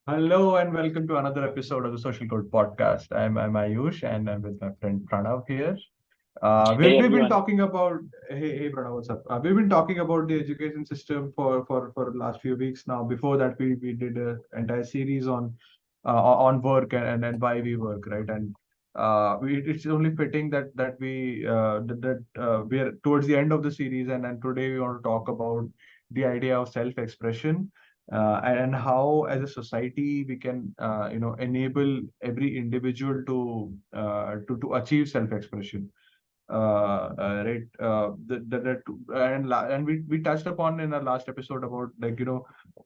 Hello and welcome to another episode of the Social Code Podcast. I'm Ayush and I'm with my friend Pranav here. Hey We've been everyone. talking about hey Pranav, what's up? We've been talking about the education system for the last few weeks now. Before that, we did an entire series on work and why we work, right? And it's only fitting that we are towards the end of the series, and today we want to talk about the idea of self-expression and how as a society we can enable every individual to achieve self-expression right and we touched upon in our last episode about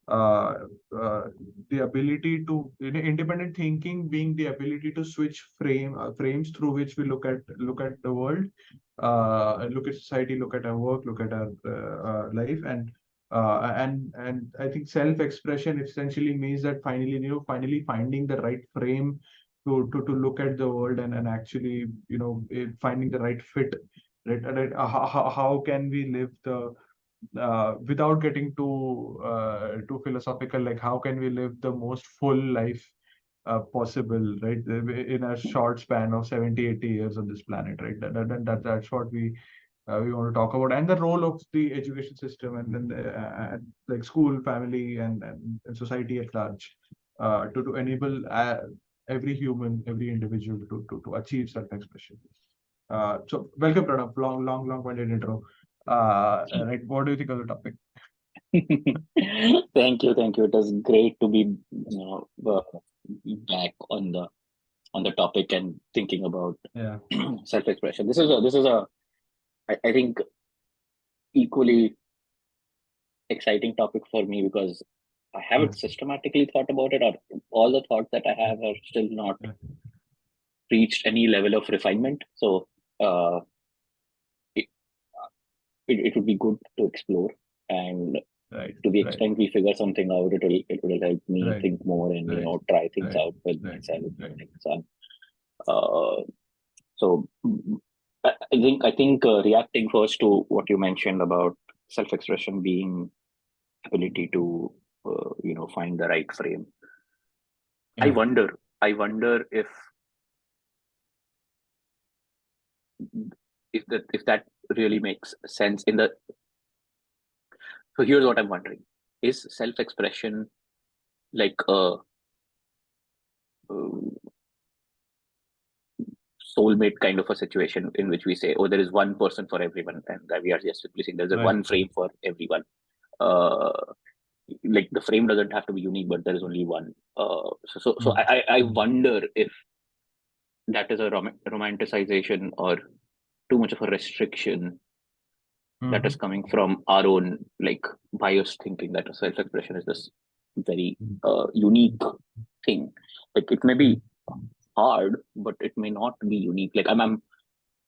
uh, uh, the ability to independent thinking being the ability to switch frames through which we look at the world, look at society, look at our work, look at our life. And I think self-expression essentially means that finally finding the right frame to look at the world and actually finding the right fit, right. How can we live the without getting too philosophical, like how can we live the most full life possible, right, in a short span of 70-80 years on this planet, right. That's what we want to talk about, and the role of the education system, and then like school, family, and society at large, to enable every human, every individual to achieve self-expression. So welcome, Pranav. Long winded intro. Right. What do you think of the topic? Thank you. It was great to be back on the topic and thinking about Yeah. self-expression. This is a I think equally exciting topic for me because I Yeah. haven't systematically thought about it, or all the thoughts that I have are still not Yeah. reached any level of refinement. So uh, it, it would be good to explore, and Right. to the Right. extent we figure something out, it will help me Right. think more and Right. try things Right. out with Right. myself and Right. things. Uh, so I think reacting first to what you mentioned about self-expression being ability to find the right frame. I Yeah. wonder I wonder if that really makes sense in the. So here's what I'm wondering: is self-expression like a uh, soulmate kind of a situation in which we say, oh, there is one person for everyone, and that we are just simply saying there's a Right. one frame for everyone. Uh, like the frame doesn't have to be unique, but there is only one. So Mm. I Mm. wonder if that is a romanticization or too much of a restriction that is Mhm. coming from our own like biased thinking that self-expression is this very Mm. unique thing. Like it may Mm. be hard, but it may not be unique. Like I'm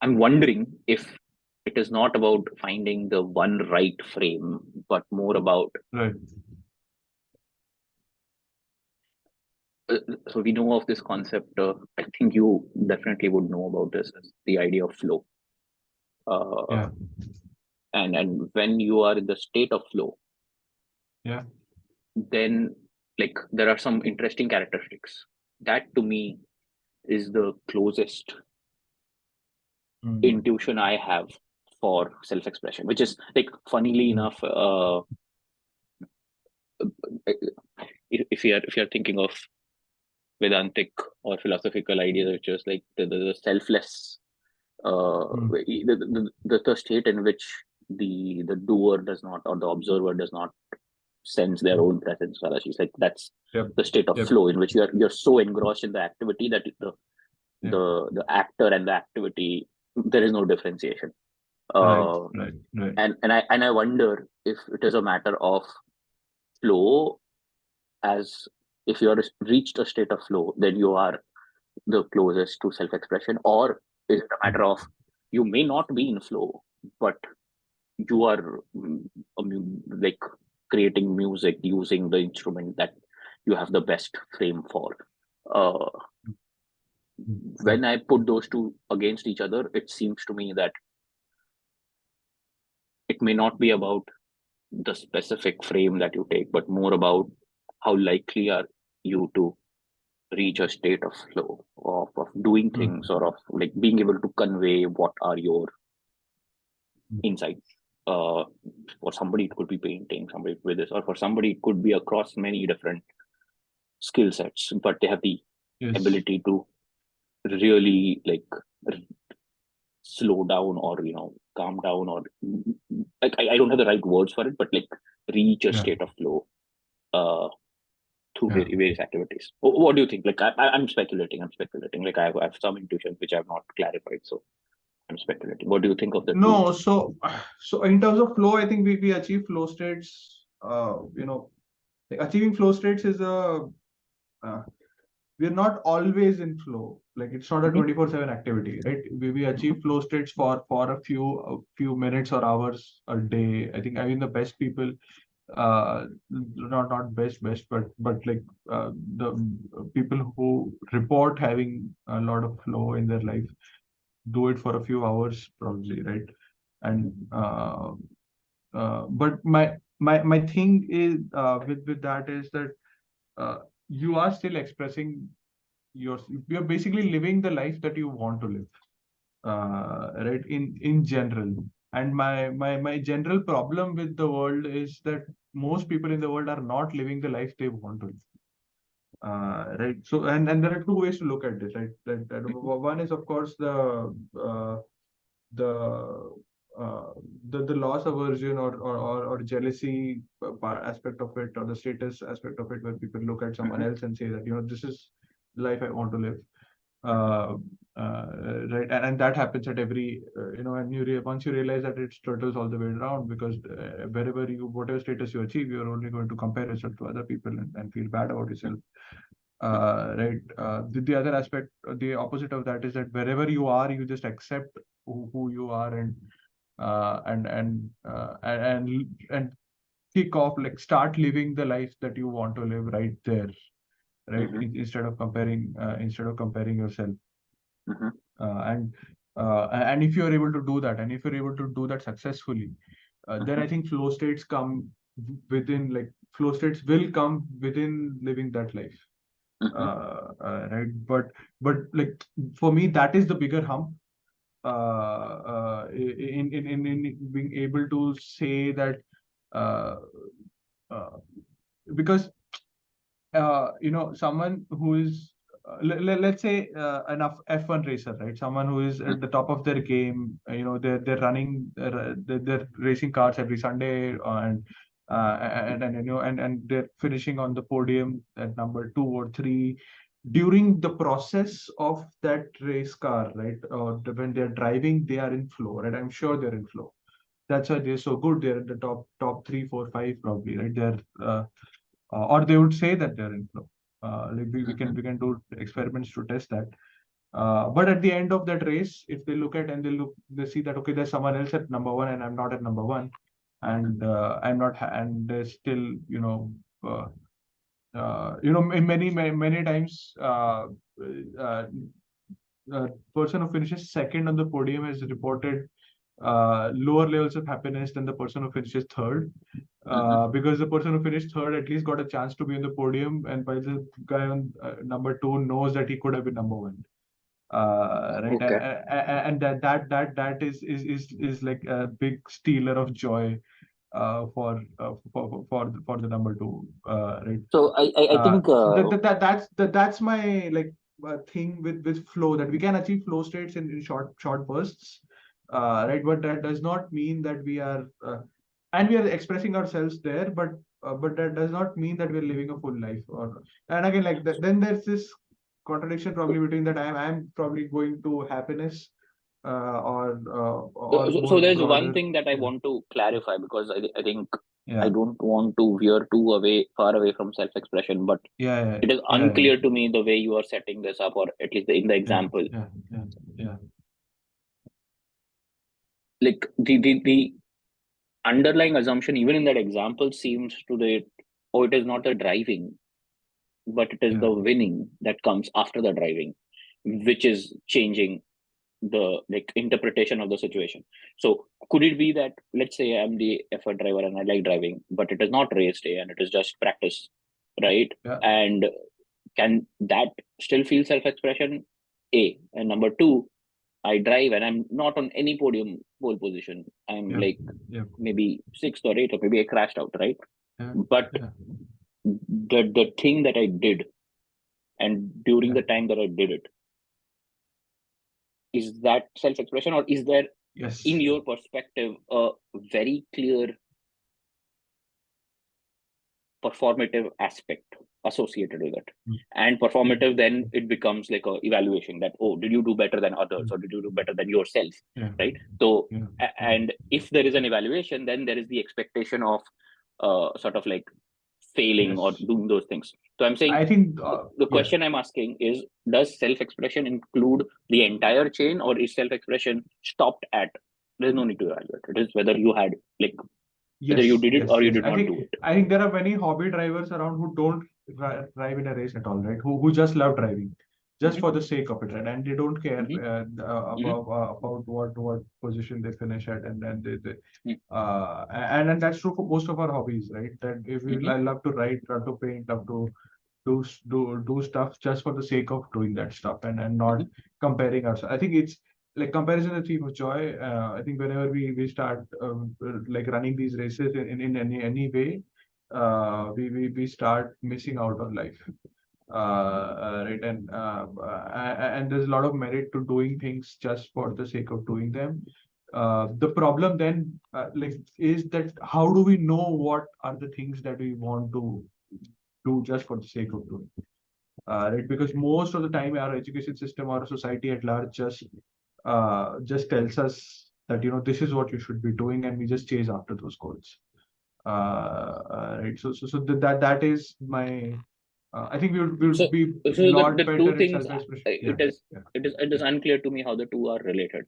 wondering if it is not about finding the one right frame, but more about. Right. Uh, so we know of this concept. I think you definitely would know about this. Is the idea of flow. Uh, Yeah. and when you are in the state of flow, Yeah. then like there are some interesting characteristics that to me is the closest Mm. intuition I have for self-expression, which is like funnily Mm. enough. If you're thinking of Vedantic or philosophical ideas, which is like the selfless, Mm. the state in which the doer does not, or the observer does not sense their Mm. own presence. Well, she's like that's Yep. the state of Yep. flow in which you're so engrossed in the activity that Yep. the actor and the activity, there is no differentiation. Right. Uh, Right. Right. and I wonder if it is a matter of flow, as if you are reached a state of flow, then you are the closest to self-expression, or is it a Mm. matter of you may not be in flow, but you are like creating music using the instrument that you have the best frame for. Uh, Mm. Mm. when I put those two against each other, it seems to me that it may not be about the specific frame that you take, but more about how likely are you to reach a state of flow of doing things, or of like being able to convey what are your insights. Uh, for somebody, it could be painting, somebody with this, or for somebody, it could be across many different skill sets, but they have the Yes. ability to really like slow down, or calm down, or like I don't have the right words for it, but like reach a Yeah. state of flow uh through Yeah. various activities. What do you think? Like I'm speculating, like I have some intuitions which I have not clarified, so I'm speculating. What do you think of the two? No, so in terms of flow, I think we achieve flow states. Like achieving flow states is a uh, we're not always in flow. Like it's not a Mm-hmm. 24/7 activity, right? We Mm-hmm. achieve flow states for a few minutes or hours a day. I mean the best people, not best, but like the people who report having a lot of flow in their life do it for a few hours probably, right? And but my thing is with that is that uh, you are still expressing your you're basically living the life that you want to live, right, in general. And my general problem with the world is that most people in the world are not living the life they want to live, right. So and there are two ways to look at this, right. One is of course uh, the uh, the loss aversion or jealousy aspect of it, or the status aspect of it, where people look at someone Mm-hmm. else and say that this is the life I want to live, uh, right. And that happens at every and once you realize that it turtles all the way around, because wherever you whatever status you achieve, you're only going to compare yourself to other people and feel bad about yourself, right. The other aspect, the opposite of that, is that wherever you are, you just accept who you are, and kick off, like start living the life that you want to live right there, right. Mm-hmm. Instead of comparing yourself, Mm-hmm. and and if you're able to do that, and if you're able to do that successfully, then Mm-hmm. I think flow states will come within living that life, Mm-hmm. right. But like for me, that is the bigger hump, in being able to say that, uh, uh, because someone who is let's say an F1 racer, right? Someone who is at the top of their game. They're running, they're racing cars every Sunday, and and they're finishing on the podium at number 2 or 3. During the process of that race car, right? Or when they're driving, they are in flow, right? I'm sure they're in flow. That's why they're so good. They're at the top 3, 4, 5 probably, right? Or they would say that they're in flow. Like Mm-hmm. we can do experiments to test that. But at the end of that race, if they look at and they see that, okay, there's someone else at number 1 and I'm not at number 1, and I'm not, and there's still, uh, many times, uh, person who finishes second on the podium has reported lower levels of happiness than the person who finishes third, Mm-hmm. because the person who finished third at least got a chance to be on the podium, and by the guy on number 2 knows that he could have been number 1, right. Okay. And that is like a big stealer of joy, for the number 2, right. So I think So that's my like thing with flow, that we can achieve flow states in short bursts, right. But that does not mean that we are and we are expressing ourselves there, but that does not mean that we're living a full life. Or and again, like then there's this contradiction probably between that I'm probably going to happiness, or so more there's one broader. thing that I Yeah, want to clarify, because I think I yeah, don't want to veer far away from self-expression, but yeah, it is yeah, yeah, unclear to me the way you are setting this up, or at least in the yeah, example. yeah, yeah, yeah, Like the underlying assumption, even in that example, seems to the oh, it is not the driving, but it is yeah, the winning that comes after the driving, which is changing the like interpretation of the situation. So could it be that, let's say I'm the F1 driver and I like driving, but it is not race day and it is just practice, right? yeah, And can that still feel self-expression? A. And number two, I drive and I'm not on any pole position. I'm Yeah. like Yeah. maybe sixth or eighth, or maybe I crashed out, right? Yeah. But Yeah. the thing that I did, and during Yeah. the time that I did it, is that self-expression, or is there, Yes. in your perspective, a very clear performative aspect associated with it? Mm. And performative, then it becomes like a evaluation that, oh, did you do better than others, or did you do better than yourself? Yeah. Right? So Yeah. and if there is an evaluation, then there is the expectation of sort of like failing or Yes. doing those things. So I'm saying I think, the yeah. question I'm asking is, does self-expression include the entire chain, or is self-expression stopped at there's no need to evaluate? It is whether you had like whether you Yes, did it yes, or you yes. did not do it. I think there are many hobby drivers around who don't drive in a race at all, right? Who just love driving, just Mm-hmm. for the sake of it, right? And they don't care Mm-hmm. about what position they finish at, and they Mm-hmm. and that's true for most of our hobbies, right? That if we Mm-hmm. love to write, love to paint, love to do stuff just for the sake of doing that stuff, and not Mm-hmm. comparing ourselves. I think it's like comparison is the thief of joy. I think whenever we start like running these races in any way, we start missing out on life. Right, and there's a lot of merit to doing things just for the sake of doing them. The problem then like is that how do we know what are the things that we want to do just for the sake of doing? Right? Because most of the time, our education system or society at large just tells us that this is what you should be doing, and we just chase after those goals. Right. That is my. I think we would So, be a so lot the two better at things, self-expression. Yeah. it is Yeah. it is unclear to me how the two are related.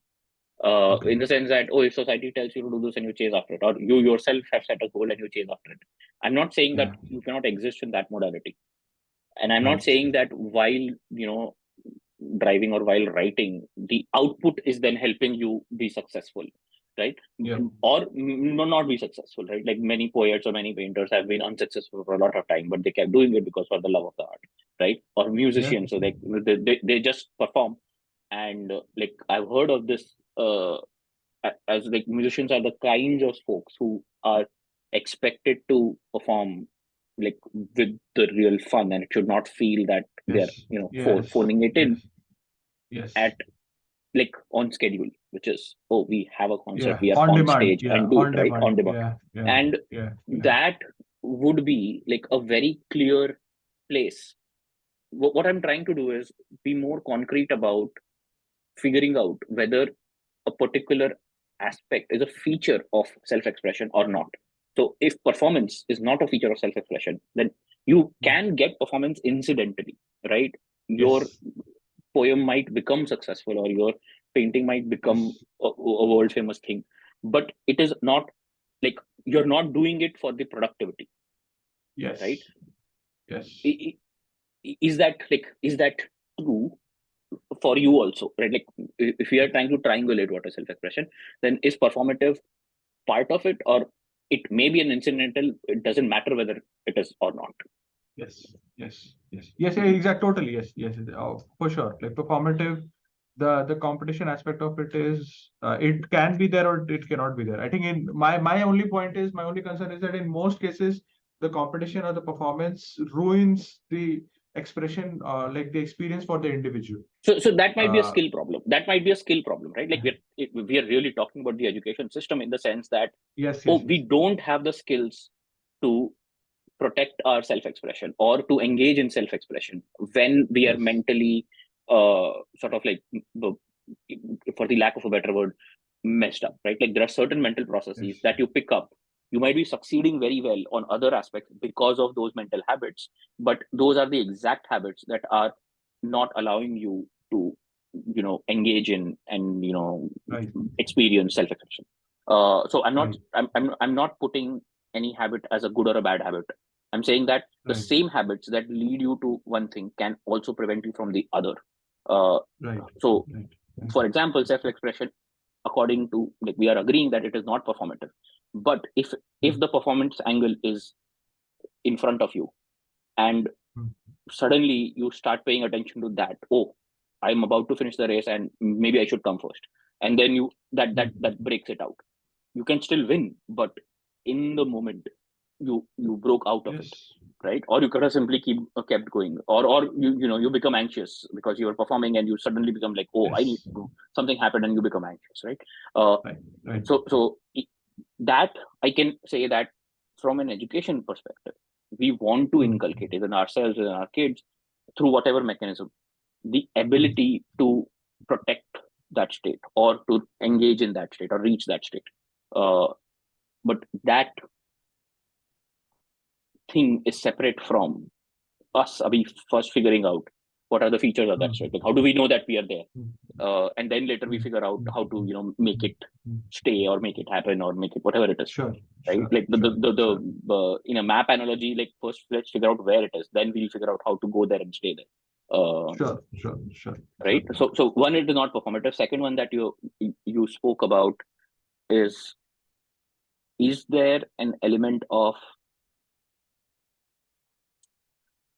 Okay. In the sense that, oh, if society tells you to do this and you chase after it, or you yourself have set a goal and you chase after it. I'm not saying that Yeah. you cannot exist in that modality, and I'm not Right. saying that while driving or while writing, the output is then helping you be successful, right? Yeah. Or not be successful, right? Like many poets or many painters have been unsuccessful for a lot of time, but they kept doing it because for the love of the art, right? Or Yeah. musicians, so they just perform. And like I've heard of this, as like musicians are the kinds of folks who are expected to perform like with the real fun, and it should not feel that they're Yes. Yes. phoning it in Yes. Yes. at like on schedule, which is, oh, we have a concert, Yeah. we are On on demand. stage Yeah. and do it On right demand. on demand. Yeah. Yeah. And Yeah. Yeah. that would be like a very clear place. What I'm trying to do is be more concrete about figuring out whether a particular aspect is a feature of self-expression or not. So if performance is not a feature of self-expression, then you can get performance incidentally, right? Your Yes. poem might become successful, or your painting might become Yes. a world famous thing, but it is not like you're not doing it for the productivity, right? Yes. Yes. Is that true for you also, right? Like if we are trying to triangulate what is self-expression, then is performative part of it, or it may be an incidental, it doesn't matter whether it is or not. Yes, yes, yes, yes, yeah, exactly, totally, yes, yes, for sure. Like performative, the competition aspect of it is it can be there or it cannot be there. I think in my only point is my only concern is that in most cases the competition or the performance ruins the expression, like the experience for the individual. So that might be a Uh, skill problem. That might be a skill problem, right? Like we are really talking about the education system in the sense that, yes, oh, yes, we yes, don't have the skills to protect our self-expression or to engage in self-expression when we are yes, mentally sort of like, for the lack of a better word, messed up, right? Like there are certain mental processes yes, that you pick up. You might be succeeding very well on other aspects because of those mental habits, but those are the exact habits that are not allowing you to engage in and right, experience self-expression. So i'm not right, I'm, I'm I'm not putting any habit as a good or a bad habit. I'm saying that the right, same habits that lead you to one thing can also prevent you from the other. uh, right, so right, right, for example, self-expression, according to, like, we are agreeing that it is not performative, but if mm, the performance angle is in front of you, and suddenly you start paying attention to that. Oh, I'm about to finish the race and maybe I should come first. And then that breaks it out. You can still win, but in the moment you broke out of it, Yes. right? Or you could have simply kept going, or you become anxious because you are performing and you suddenly become like, oh, I need Yes. to go. Something happened and you become anxious, right? Uh, Right. Right. so that I can say that from an education perspective, we want to inculcate it in ourselves and our kids through whatever mechanism the ability to protect that state or to engage in that state or reach that state. Uh, but that thing is separate from us. Are we first figuring out what are the features of that state? Like, how do we know that we are there? And then later we figure out how to make it stay or make it happen or make it whatever it is, Sure. right? Sure. Like Sure. Sure. in a map analogy, like first let's figure out where it is, then we'll figure out how to go there and stay there. Sure. Sure. Sure. Sure. Right. So one, it is not performative. Second one that you spoke about is there an element of,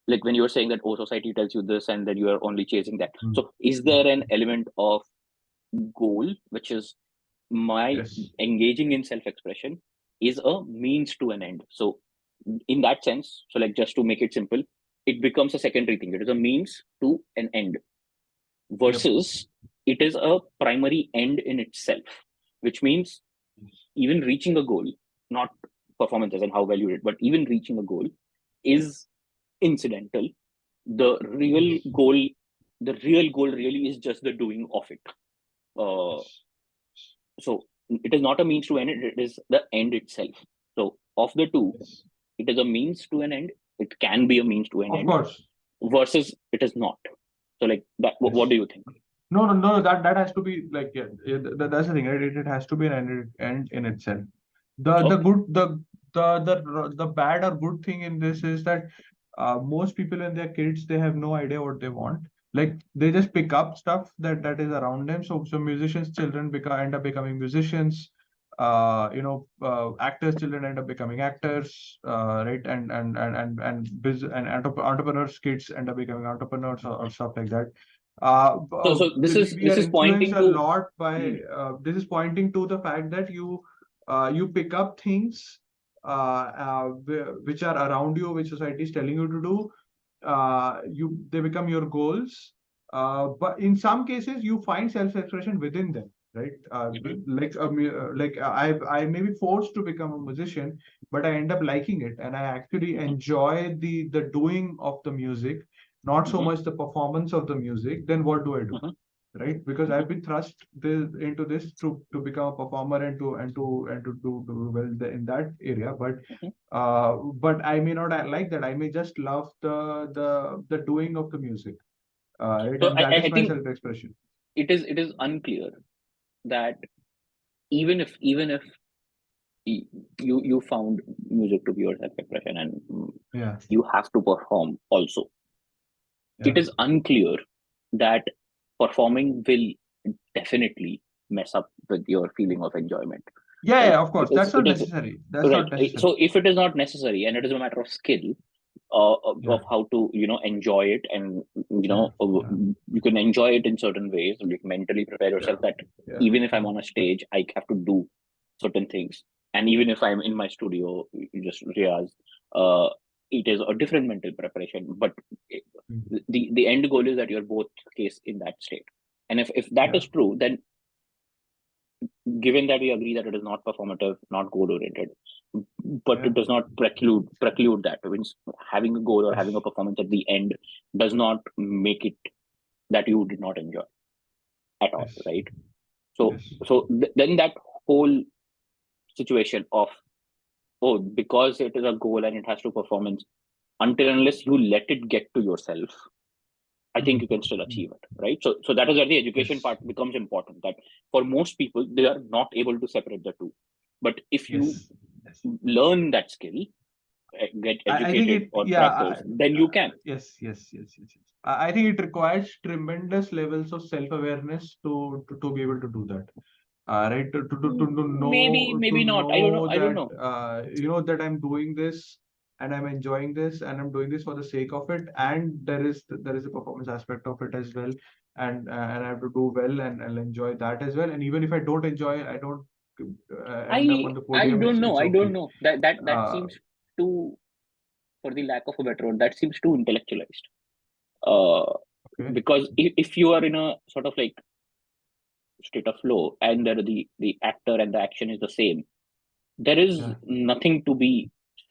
like when you were saying that, oh, society tells you this and then you are only chasing that. So is there an element of goal, which is my Yes. engaging in self-expression is a means to an end? So in that sense, so like just to make it simple, it becomes a secondary thing. It is a means to an end Yep. versus it is a primary end in itself, which means even reaching a goal, not performances and how well you did, but even reaching a goal is incidental. The real Yes. goal, the real goal really is just the doing of it. Uh, Yes. so it is not a means to an end, it is the end itself. So of the two, Yes. it is a means to an end. It can be a means to an Of end course. versus it is not. So like that, what Yes. do you think? No, no, no. That has to be like, yeah. That's the thing, right? It has to be an end in itself. The Okay. good the bad or good thing in this is that most people and their kids, they have no idea what they want. Like they just pick up stuff that is around them. So musicians children end up becoming musicians. Actors children end up becoming actors, right? And entrepreneurs kids end up becoming entrepreneurs, or stuff like that. So this is We this are is influenced pointing a to. lot by Hmm. this is pointing to the fact that you pick up things which are around you, which society is telling you to do. They become your goals, but in some cases you find self-expression within them, right? Hmm. I may be forced to become a musician, but I end up liking it, and I actually Hmm. enjoy the doing of the music, not so Hmm. much the performance of the music. Then what do I do? Hmm. Right, because Hmm. I've been thrust into this to become a performer and to do well in that area. Hmm. But I may not like that. I may just love the doing of the music, right, So and that I is my think self-expression. it is unclear that even if you found music to be your self-expression and Yeah. you have to perform also, it Yeah. is unclear that performing will definitely mess up with your feeling of enjoyment, Yeah, right? yeah, of course, that's It not is necessary. That's right. not necessary. So if it is not necessary and it is a matter of skill, Yeah. of how to enjoy it, and Yeah. Yeah. you can enjoy it in certain ways, like mentally prepare yourself Yeah. that Yeah. even if I'm Yeah. on a stage I have to do certain things, and even if I'm in my studio, you just realize it is a different mental preparation, but the end goal is that you're both case in that state. And if that Yeah. is true, then given that we agree that it is not performative, not goal oriented, but Yeah. it does not preclude that. It means having a goal or having a Yes. performance at the end does not make it that you did not enjoy at all, Yes. right? So Yes. then that whole situation of, oh, because it is a goal and it has to performance, until unless you let it get to yourself, I think you can still achieve it, right? So that is where the education Yes. part becomes important. That for most people, they are not able to separate the two. But if you Yes. Yes. learn that skill, get I think educated it, or yeah, practice, then you can. yes, yes, yes, yes, yes. I think it requires tremendous levels of self-awareness to be able to do that. Right, Maybe, to maybe not. I don't know. know I don't that know. that I'm doing this, and I'm enjoying this, and I'm doing this for the sake of it, and there is a performance aspect of it as well, and I have to do well, and I'll enjoy that as well. And even if I don't enjoy it, I don't end up on the I podium, don't know. it's I don't okay. know. That Uh, seems too, for the lack of a better word, that seems too intellectualized. Uh, okay. because if you are in a sort of like state of flow, and the actor and the action is the same, there is Yeah. nothing to be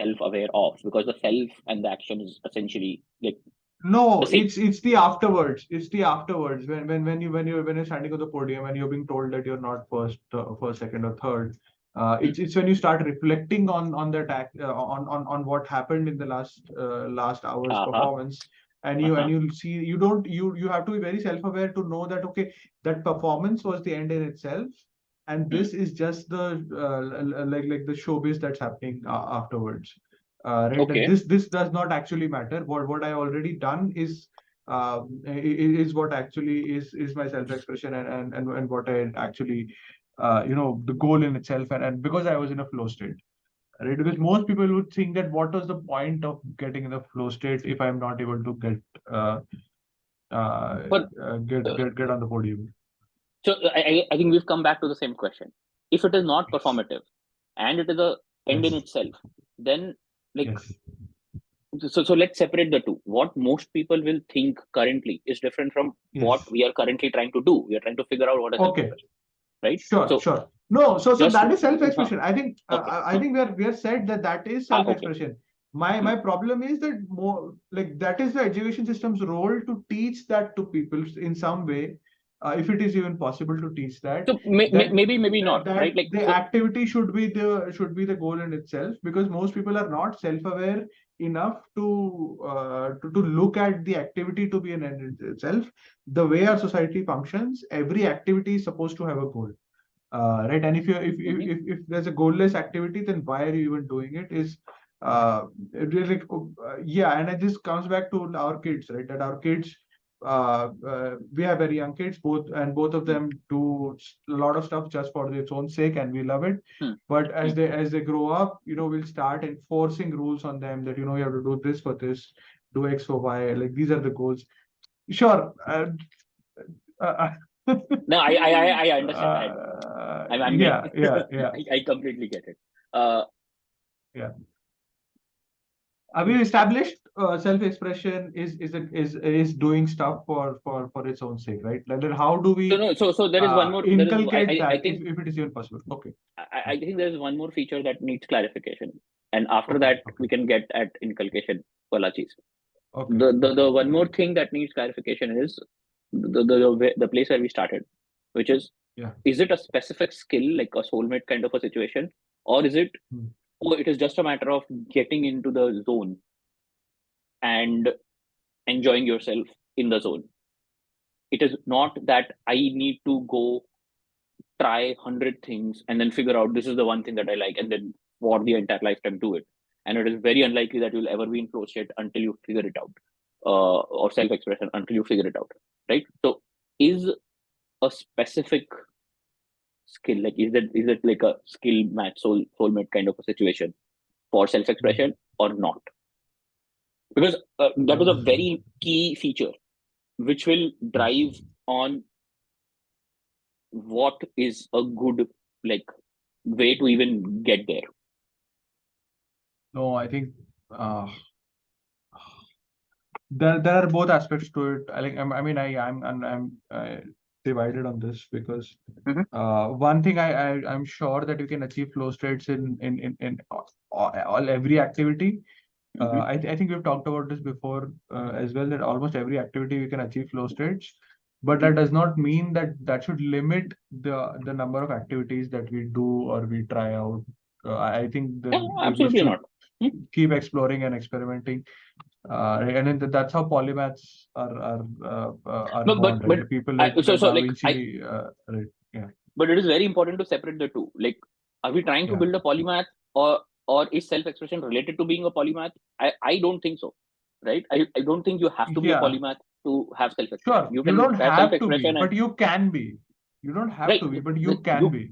self-aware of, because the self and the action is essentially like the No, same. it's the afterwards. It's the afterwards when you're standing on the podium and you're being told that you're not first, second, or third. Hmm. It's when you start reflecting on that act, on what happened in the last hour's Uh-huh. performance, and you Uh-huh. and you see you don't you have to be very self-aware to know that okay, that performance was the end in itself, and Hmm. this is just the like the showbiz that's happening afterwards. Right, that Okay. this does not actually matter. What I already done is what actually is my self-expression, and what I actually the goal in itself, and because I was in a flow state, right? Because most people would think that what was the point of getting in the flow state if I'm not able to uh, uh, But get on the podium. so I think we've come back to the same question. If it is not Yes. performative and it is a end in Yes. itself, then like, Yes. so let's separate the two. What most people will think currently is different from what Yes. we are currently trying to do. We are trying to figure out what is Okay. self-expression, right? Sure, So sure. No, so just that is self-expression. I think okay. I think we are said that that is Okay. self-expression. My Hmm. problem is that more like that is the education system's role to teach that to people in some way, if it is even possible to teach that So that maybe not, that right? Like the so. activity should be the goal in itself, because most people are not self-aware enough to look at the activity to be an end in itself. The way our society functions, every activity is supposed to have a goal, right? And if you Mhm. if there's a goalless activity, then why are you even doing it? Is really yeah, and it just comes back to our kids, right? That our kids, we have very young kids, both of them do a lot of stuff just for its own sake, and we love it. Hmm. But Hmm. as they grow up, we'll start enforcing rules on them that you have to do this for this, do X for Y, like these are the goals. Sure. Uh, No, I understand. I understand. I'm yeah, yeah, yeah, I completely get it. Uh, yeah. We established self-expression is doing stuff for its own sake, right? Like then how do so we no, so there is one more. There is inculcate I that think if it is even possible? Okay, I think there is one more feature that needs clarification, and after okay, that okay, we can get at inculcation, Balaji's. okay, The one more thing that needs clarification is the place where we started, which yeah. is it a specific skill like a soulmate kind of a situation, or is it, Hmm. oh, it is just a matter of getting into the zone and enjoying yourself in the zone. It is not that I need to go try 100 things and then figure out this is the one thing that I like, and then for the entire lifetime do it. And it is very unlikely that you'll ever be in flow state until you figure it out, or self expression until you figure it out, right? So, is a specific skill like, is it like a skill match soulmate kind of a situation for self Hmm. expression or not? Because that is a Uh, very key feature which will yes. drive on what is a good like way to even get there. No, I think uh, there are both aspects to it. I think I mean I'm divided on this because Mhm. one thing I'm sure that you can achieve flow states in all every activity. Mhm. I think we've talked about this before as well, that almost every activity we can achieve flow states, but Mhm. that does not mean that that should limit the number of activities that we do or we try out. I think Yeah, we absolutely should not. Hmm. keep exploring and experimenting, and then that's how polymaths are But born, right? but The people I, like so like so Da like I Vinci, right? Yeah, but it is very important to separate the two. Like, are we trying to yeah, build a polymath, or is self expression related to being a polymath? I don't think so, right? I don't think you have to be a yeah. polymath to have self expression. Sure, You you can don't have self have to be, expression and but you can be. You don't have right. to be, but you can be.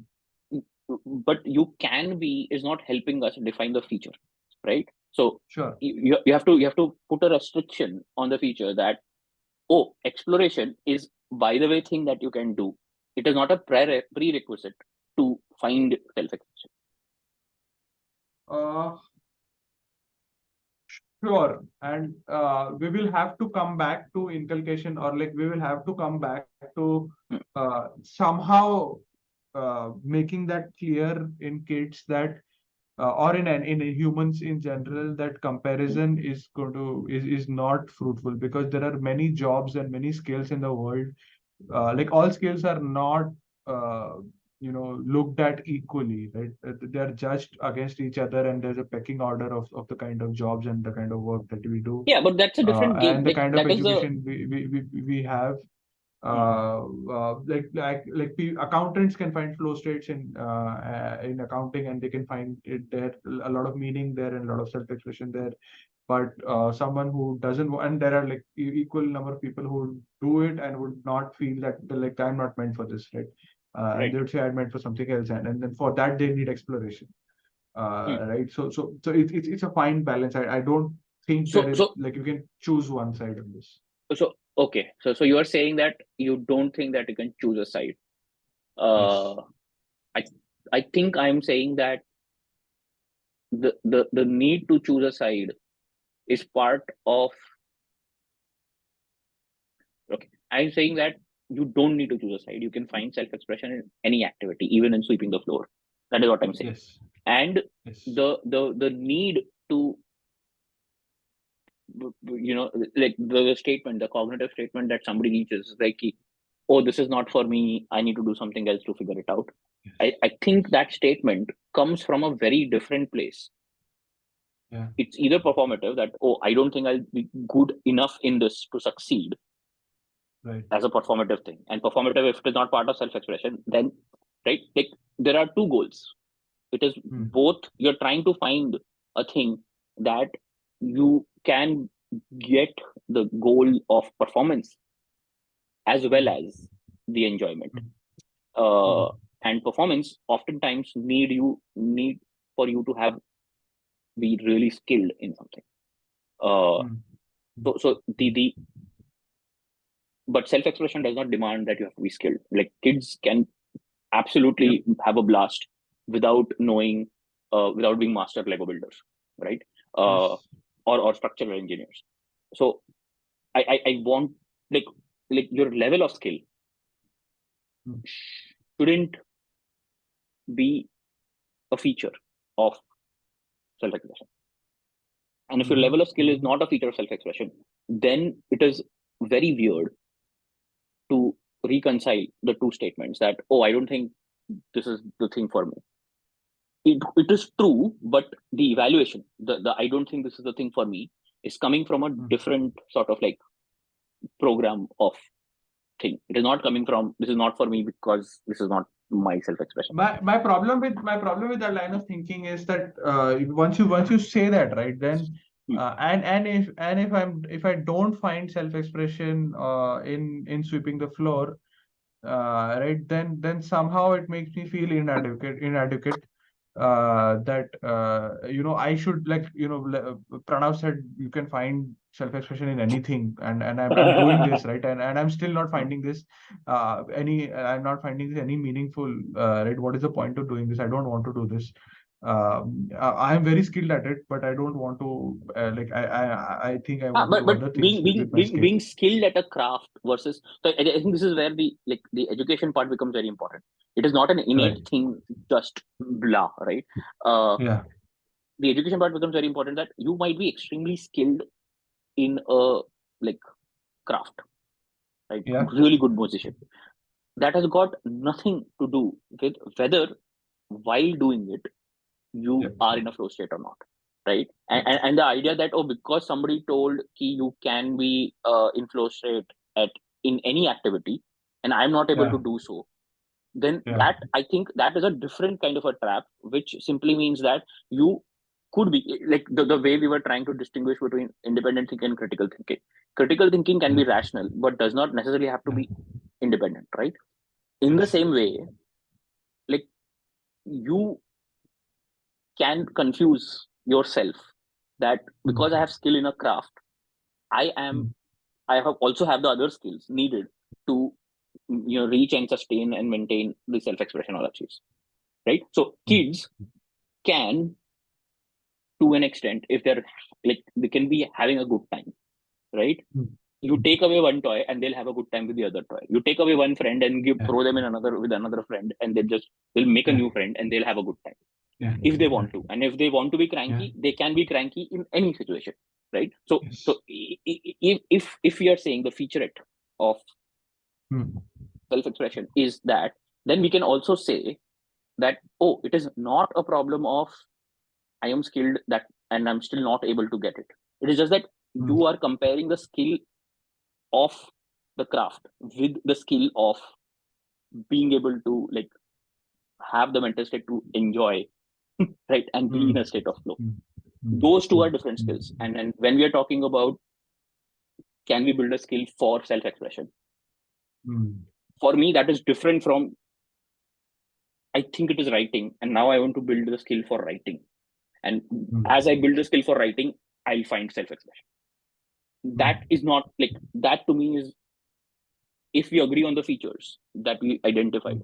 But you can be is not helping us define the feature, right? So Sure. you have to put a restriction on the feature that, oh, exploration is, by the way, thing that you can do. It is not a prerequisite to find self-expression. Uh, Sure. And we will have to come back to inculcation, or like we will have to come back to Hmm. somehow making that clear in kids that or in humans in general, that Hmm. comparison is going to is not fruitful, because there are many jobs and many skills in the world. Like all skills are not uh, looked at equally, right? They are judged against each other, and there's a pecking order of the kind of jobs and the kind of work that we do, Yeah, but that's a different game. and the Like kind of that is the. education we have. Hmm. Accountants can find flow states in accounting, and they can find it there, a lot of meaning there and a lot of self-expression there. But someone who doesn't, and there are like equal number of people who do it and would not feel that they're like, I'm not meant for this, right? And Right. they would say I'm meant for something else, and then for that they need exploration, Hmm. right? So it's a fine balance. I don't think there So is so like you can choose one side on this. so okay. So you are saying that you don't think that you can choose a side. Yes. Uh, I I think I'm saying that the need to choose a side is part of. Okay, I'm saying that you don't need to choose a side. You can find self-expression in any activity, even in sweeping the floor. That is what I'm saying. Yes. And Yes. the need to, like the statement, the cognitive statement that somebody reaches, like, oh, this is not for me. I need to do something else to figure it out. Yes. I think Yes. that statement comes from a very different place. Yeah. It's either performative, that, oh, I don't think I'll be good enough in this to succeed, Right. as a performative thing. And performative, if it is not part of self-expression, then, right, like there are two goals. It is Hmm. both, you're trying to find a thing that you can get the goal of performance as well Hmm. as the enjoyment. Hmm. Hmm. uh, and performance oftentimes need for you to have, be really skilled in something. uh, Hmm. so Hmm. the but self-expression does not demand that you have to be skilled. Like kids can Yep. absolutely have a blast without knowing, without being master Lego builders, right? uh, Yes. or structural engineers. So I want, like your level of skill Hmm. shouldn't be a feature of self-expression. And if your Mm-hmm. level of skill is Mm-hmm. not a feature of self-expression, then it is very weird to reconcile the two statements that, oh, I don't think this is the thing for me. It is true, but the evaluation, the I don't think this is the thing for me, is coming from a Hmm. different sort of like program of thing. It is not coming from, this is not for me because this is not my self-expression. My problem with that line of thinking is that once you say that, right, then Hmm. if I don't find self-expression in sweeping the floor, right, then somehow it makes me feel inadequate, that I should, like, Pranav said you can find self-expression in anything, and I'm doing this, right, and I'm still not finding this I'm not finding this any meaningful, right? What is the point of doing this? I don't want to do this. I am very skilled at it, but I don't want to, I think I want to do But other things being with, being with my being skill. being skilled at a craft versus, so I think this is where the education part becomes very important. It is not an Right. innate thing, just blah, right? uh Yeah. the education part becomes very important, that you might be extremely skilled in a, like, craft, right? Yeah. Really good musician. That has got nothing to do with whether while doing it you Yep. are in a flow state or not, right? and, Yep. and, and the idea that, oh, because somebody told ki you can be in flow state at in any activity and I'm not able Yeah. to do so, then Yeah. that, I think that is a different kind of a trap, which simply means that you could be like the way we were trying to distinguish between independent thinking and critical thinking. Critical thinking can Yeah. be rational but does not necessarily have to Yeah. be independent, right? In the Yes. same way, like, you can confuse yourself that because I have skill in a craft, I have also have the other skills needed to reach and sustain and maintain the self-expression or achieves. Right. So kids can, to an extent, if they're like, they can be having a good time, right? You take away one toy and they'll have a good time with the other toy. You take away one friend and throw them in another friend, and they'll make a new friend and they'll have a good time if they want to. And if they want to be cranky, they can be cranky in any situation, right? So if we are saying the featurette of self-expression is that, then we can also say that, oh, it is not a problem of I am skilled that and I'm still not able to get it. It is just that you are comparing the skill of the craft with the skill of being able to like have the mental state to enjoy, right, and be in a state of flow. Those two are different skills. And when we are talking about can we build a skill for self-expression, for me that is different from I think it is writing and now I want to build the skill for writing. And as I build the skill for writing, I'll find self-expression. That is not like that to me is, if we agree on the features that we identified,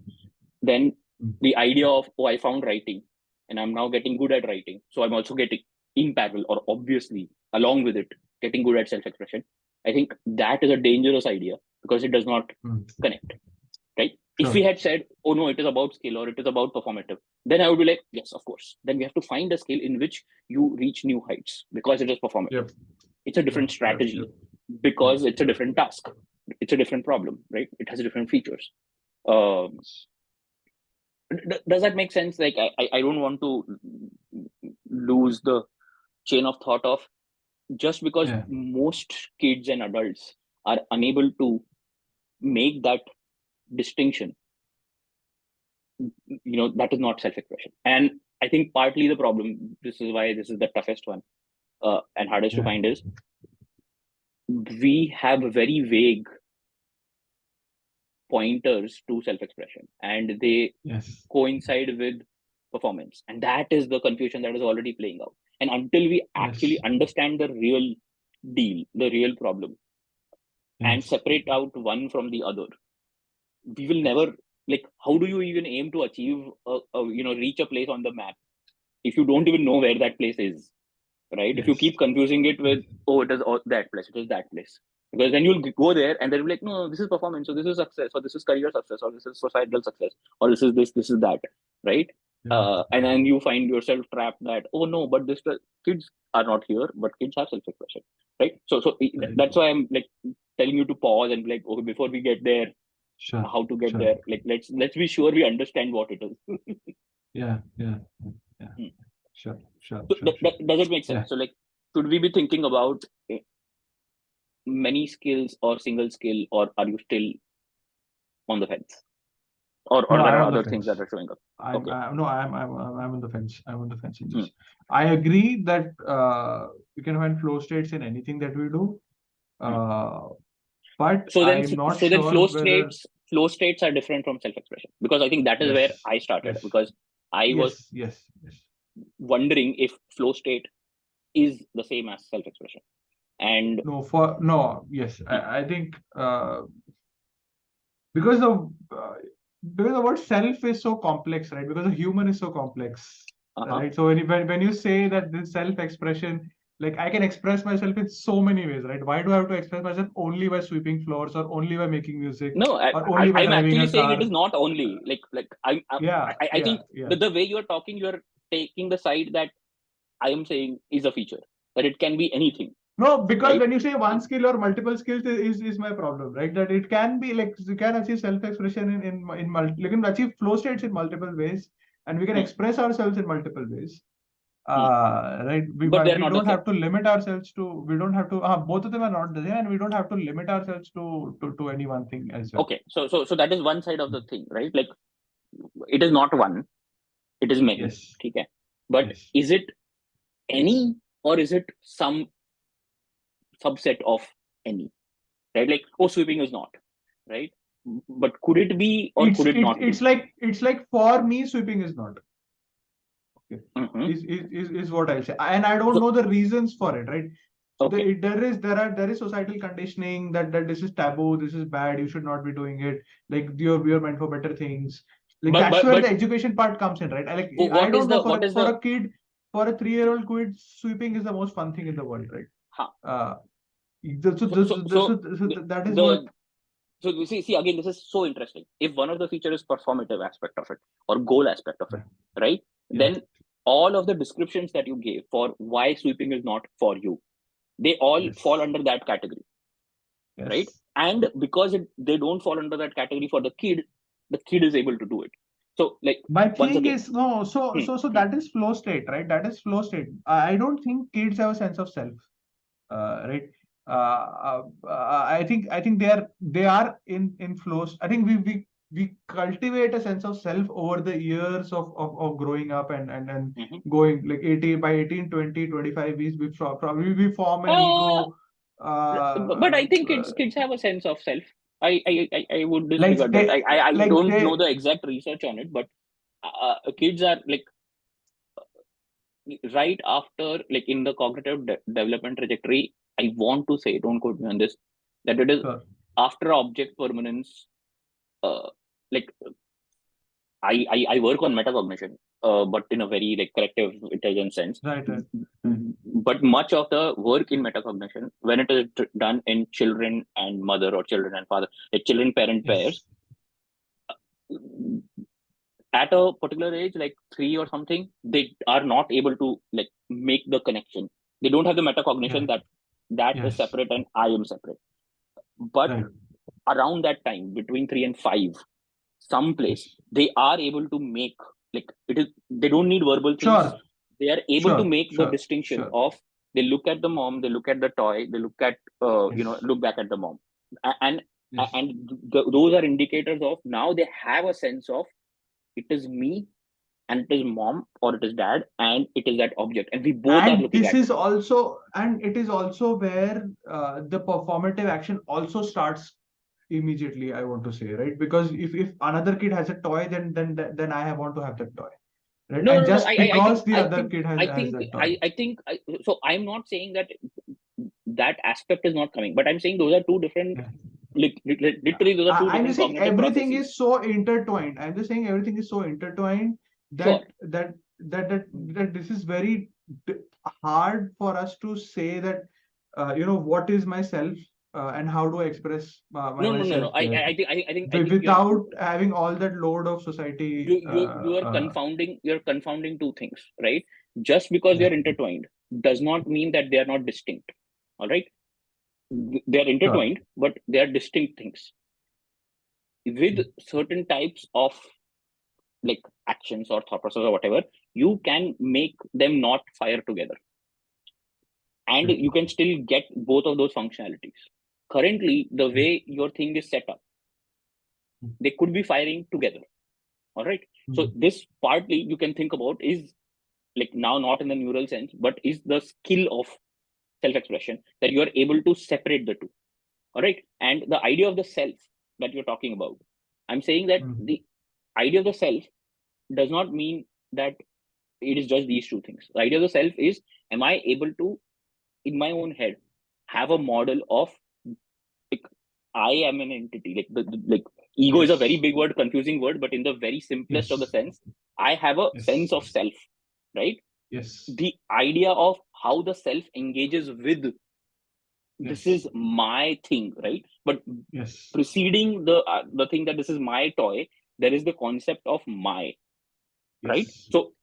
then the idea of, oh, I found writing and I'm now getting good at writing, so I'm also getting in parallel or obviously along with it getting good at self-expression, I think that is a dangerous idea because it does not connect, right? If we had said, oh no, it is about skill or it is about performative, then I would be like, yes, of course, then we have to find a skill in which you reach new heights because it is performative. It's a different strategy because it's a different task, it's a different problem, right? It has different features. Does that make sense? Like I don't want to lose the chain of thought of, just because most kids and adults are unable to make that distinction, that is not self-expression. And I think partly the problem, this is why this is the toughest one and hardest to find, is we have very vague pointers to self-expression and they coincide with performance, and that is the confusion that is already playing out. And until we actually understand the real deal, the real problem, and separate out one from the other, we will never, like, how do you even aim to achieve reach a place on the map if you don't even know where that place is, right? If you keep confusing it with, oh, it is that place, it is that place, because then you'll go there and they'll be like, no, this is performance, so this is success, or this is career success, or this is societal success, or this is that, right? And then you find yourself trapped that, oh no, but kids are not here, but kids have self-expression, right? So that's why I'm like telling you to pause and like, okay, before we get there, how to get there, like let's be sure we understand what it is. Sure. Does it make sense? So like, should we be thinking about many skills or single skill, or are you still on the fence, or No, there I'm are on the other things that fence. are showing up? I'm Okay. on the fence. I'm on the fence in this. I agree that we can find flow states in anything that we do, but I'm not so then sure whether flow states are different from self-expression, because I think that is where I started, because I was wondering if flow state is the same as self-expression. And I think because the word self is so complex, right? Because the human is so complex, right? So when you say that this self-expression, like I can express myself in so many ways, right? Why do I have to express myself only by sweeping floors, or only by making music? No, or only by I'm driving actually a saying car? it is not only I think the way you're talking, you're taking the side that I am saying is a feature, that it can be anything. No, because when you say one skill or multiple skills is my problem, right? That it can be like you can achieve self-expression you can achieve flow states in multiple ways, and we can express ourselves in multiple ways. Right? But we don't have to limit ourselves to. We don't have to. Both of them are not the same, and we don't have to limit ourselves to any one thing as well. Okay, so that is one side of the thing, right? Like, it is not one, it is many. Okay, but is it any, or is it some subset of any, right? Like, oh, sweeping is not, right? But could it be, or could it not be? It's like for me, sweeping is not. Mm-hmm. Is what I'll say. And I don't know the reasons for it, right? So Okay. there is societal conditioning that this is taboo, this is bad, you should not be doing it. Like you're meant for better things. Like But that's but where but the education part comes in, right? I what is don't know, the what is for the a kid, for a 3-year-old kid, sweeping is the most fun thing in the world, right? huh. Uh, So that is what. the so you see again, this is so interesting. If one of the feature is performative aspect of it or goal aspect of it, right? Yeah. Then all of the descriptions that you gave for why sweeping is not for you, they all fall under that category, right? Yes. And because they don't fall under that category for the kid is able to do it. So like My once thing again, is no, hmm, hmm, that is flow state, right? That is flow state. I don't think kids have a sense of self, right? I think they are in flows. I think we cultivate a sense of self over the years of growing up and hmm. going like 18 by 18, 20, 25 probably we form an Uh, ego. but I think kids have a sense of self. I would Like disregard that. they I like don't know they the exact research on it, but kids are like right after, like in the cognitive development trajectory. I want to say, don't quote me on this, that it is after object permanence. Like I work on metacognition, but in a very like collective intelligence sense. right. But much of the work in metacognition, when it is done in children and mother or children and father, like children parent pairs, Yes. at a particular age, like 3 or something, they are not able to like make the connection. They don't have the metacognition Yeah. that that is Yes. separate and I am separate. But Right. around that time, between 3 and 5, someplace Yes. they are able to make, like it is, they don't need verbal things. Sure. They are able to Sure. make the Sure. distinction Sure. of, they look at the mom, they look at the toy, they look at Yes. look back at the mom. And Yes. those are indicators of now they have a sense of, it is me and it is mom or it is dad and it is that object and we both are And looking this at it. is also, and it is also where the performative action also starts immediately, I want to say, right? Because if another kid has a toy, then I want to have that toy, right? No, And no, no. just I think, because the other kid I has think, that toy. I think. So I'm not saying that that aspect is not coming, but I'm saying those are two different. Yeah. Literally, those are two I'm different just saying cognitive everything processes. is so intertwined. I'm just saying everything is so intertwined Sure. that this is very hard for us to say that what is myself and how do I express No, no, no, myself no. there I think without having all that load of society. you're confounding two things, right? Just because Yeah, they're intertwined does not mean that they are not distinct. All right, they are sure. intertwined, but they are distinct things with certain types of like actions or thought process or whatever. You can make them not fire together, and Right. you can still get both of those functionalities. Currently, the way your thing is set up, they could be firing together. All right. So Mhm. this partly you can think about is like now not in the neural sense, but is the skill of self-expression that you are able to separate the two. All right. And the idea of the self that you're talking about, I'm saying that Mhm. the idea of the self does not mean that it is just these two things. The idea of the self is, am I able to, in my own head, have a model of like I am an entity. Like like ego is a very Yes. big word, confusing word, but in the very simplest of the Yes. sense, I have a sense Yes. of self, right? Yes. The idea of how the self engages with, this Yes. is my thing, right? But Yes. preceding the thing that this is my toy, there is the concept of my, right? Yes. So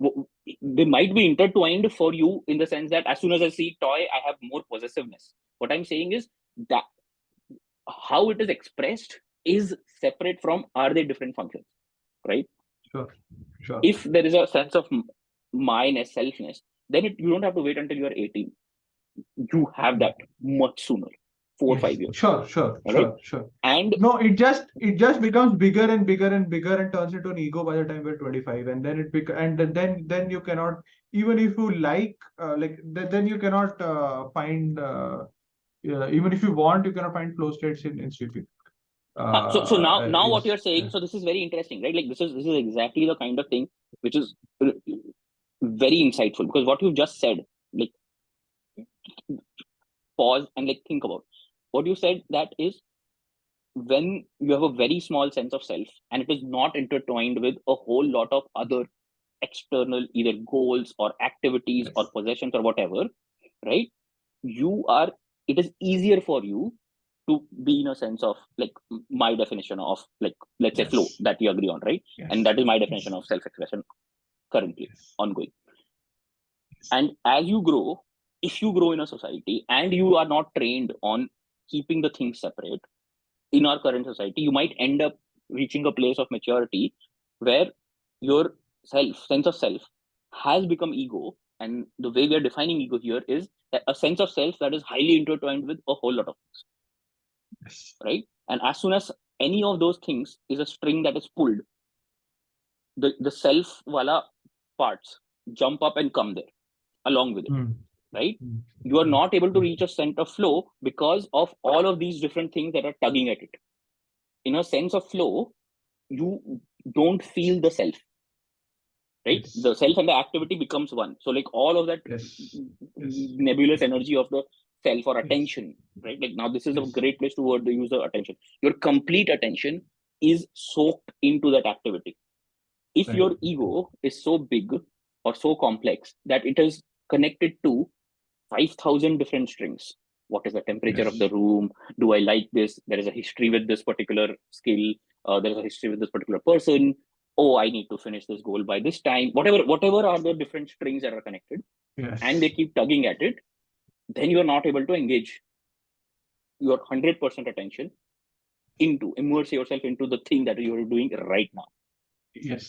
they might be intertwined for you in the sense that as soon as I see toy, I have more possessiveness. What I'm saying is that how it is expressed is separate from, are they different functions, right? Sure. Sure. If there is a sense of myness, selfness, then you don't have to wait until you're 18. You have that much sooner, 4 or 5 years. Sure, sure, All right. sure, sure. And No, it just becomes bigger and bigger and bigger and turns into an ego by the time we're 25, and then then you cannot, even if you then you cannot find even if you want, you cannot find flow states in sleeping. so now what Is you're saying, so this is very interesting, right? Like this is exactly the kind of thing which is very insightful, because what you've just said, like, pause and like think about what you said. That is, when you have a very small sense of self and it is not intertwined with a whole lot of other external either goals or activities or possessions or whatever, right? You are, it is easier for you to be in a sense of, like, my definition of, like, let's say flow, that we agree on, right? And that is my definition of self-expression currently ongoing. And as you grow, if you grow in a society and you are not trained on keeping the things separate, in our current society, you might end up reaching a place of maturity where your sense of self has become ego. And the way we are defining ego here is that a sense of self that is highly intertwined with a whole lot of things, right? And as soon as any of those things is a string that is pulled, the self wala parts jump up and come there along with it, right? You are not able to reach a center of flow because of all of these different things that are tugging at it. In a sense of flow, you don't feel the self, right? The self and the activity becomes one. So like all of that nebulous energy of the self or attention, right? Like now this is a great place to word the use of attention. Your complete attention is soaked into that activity. If your ego is so big or so complex that it is connected to 5,000 different strings. What is the temperature of the room? Do I like this? There is a history with this particular skill. There is a history with this particular person. Oh, I need to finish this goal by this time. Whatever are the different strings that are connected, and they keep tugging at it, then you are not able to engage your 100% attention into, immerse yourself into the thing that you are doing right now.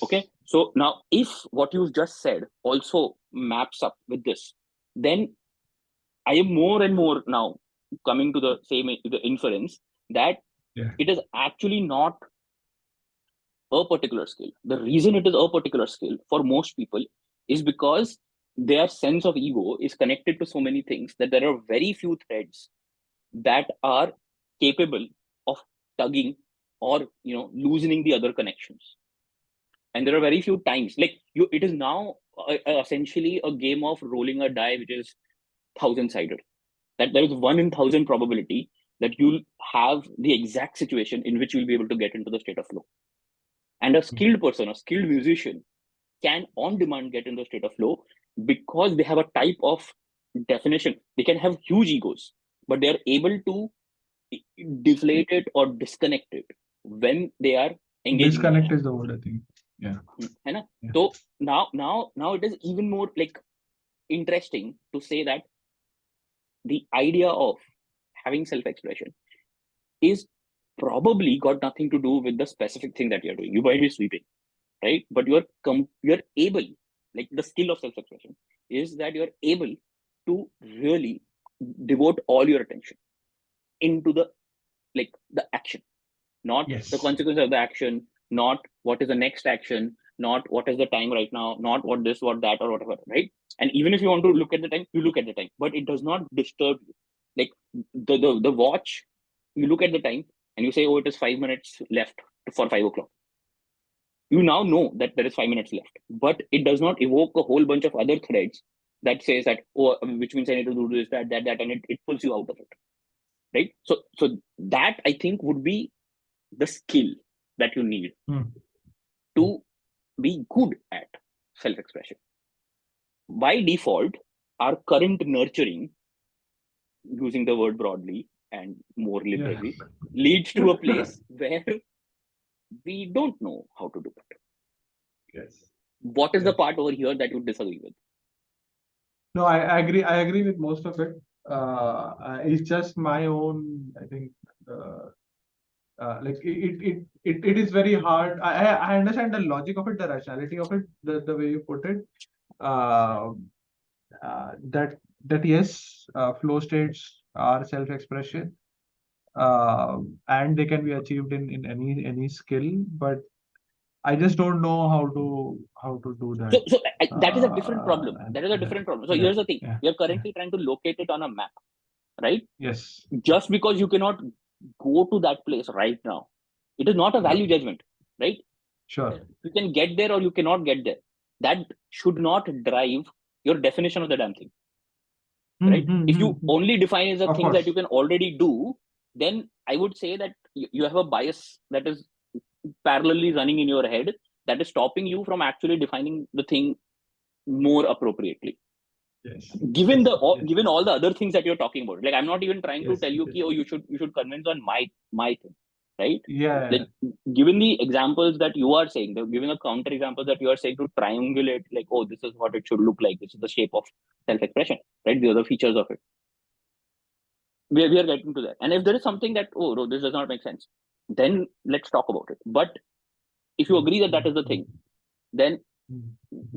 Okay. So now, if what you've just said also maps up with this, then I am more and more now coming to the same the inference that it is actually not a particular skill. The reason it is a particular skill for most people is because their sense of ego is connected to so many things that there are very few threads that are capable of tugging or loosening the other connections. And there are very few times, like it is now essentially a game of rolling a die which is 1,000-sided. That there is 1 in 1,000 probability that you'll have the exact situation in which you'll be able to get into the state of flow. And a skilled person, a skilled musician, can on demand get in the state of flow because they have a type of definition. They can have huge egos, but they are able to deflate it or disconnect it when they are engaged. Disconnect is the word, I think. Yeah. So now it is even more like interesting to say that the idea of having self-expression is probably got nothing to do with the specific thing that you're doing. You might be sweeping, right? But you're able, like the skill of self-expression is that you're able to really devote all your attention into the action, not the consequence of the action, not what is the next action, not what is the time right now, not what this, what that, or whatever, right? And even if you want to look at the time, you look at the time, but it does not disturb you. Like the watch, you look at the time and you say, oh, it is 5 minutes left for 5 o'clock. You now know that there is 5 minutes left, but it does not evoke a whole bunch of other threads that says that, oh, which means I need to do this, that, and it pulls you out of it, right? So that I think would be the skill that you need to be good at self-expression. By default, our current nurturing, using the word broadly and more liberally, leads to a place where we don't know how to do it. What is the part over here that you disagree with? No, I agree. I agree with most of it. It's just my own, I think, like it is very hard. I understand the logic of it, the rationality of it, the way you put it. That yes, flow states are self-expression, and they can be achieved in any skill, but I just don't know how to do that. So that is a different problem. That is a different problem. So here's the thing: we are currently trying to locate it on a map, right? Yes. Just because you cannot go to that place right now, it is not a value judgment, right? Sure. You can get there or you cannot get there. that should not drive your definition of the damn thing, right? If you only define as a Of thing that course. you can already do, then I would say that you have a bias that is parallelly running in your head that is stopping you from actually defining the thing more appropriately. Yes. Given Yes. Yes. given all the other things that you're talking about, like I'm not even trying to Yes. tell you, Yes. ki, oh, you should convince on my thing, right? Yeah. Like, given the examples that you are saying, giving a counter example that you are saying to triangulate, like, oh, this is what it should look like, this is the shape of self-expression, right? The other features of it. We are getting to that. And if there is something that, oh no, this does not make sense, then let's talk about it. But if you agree that that is the thing, then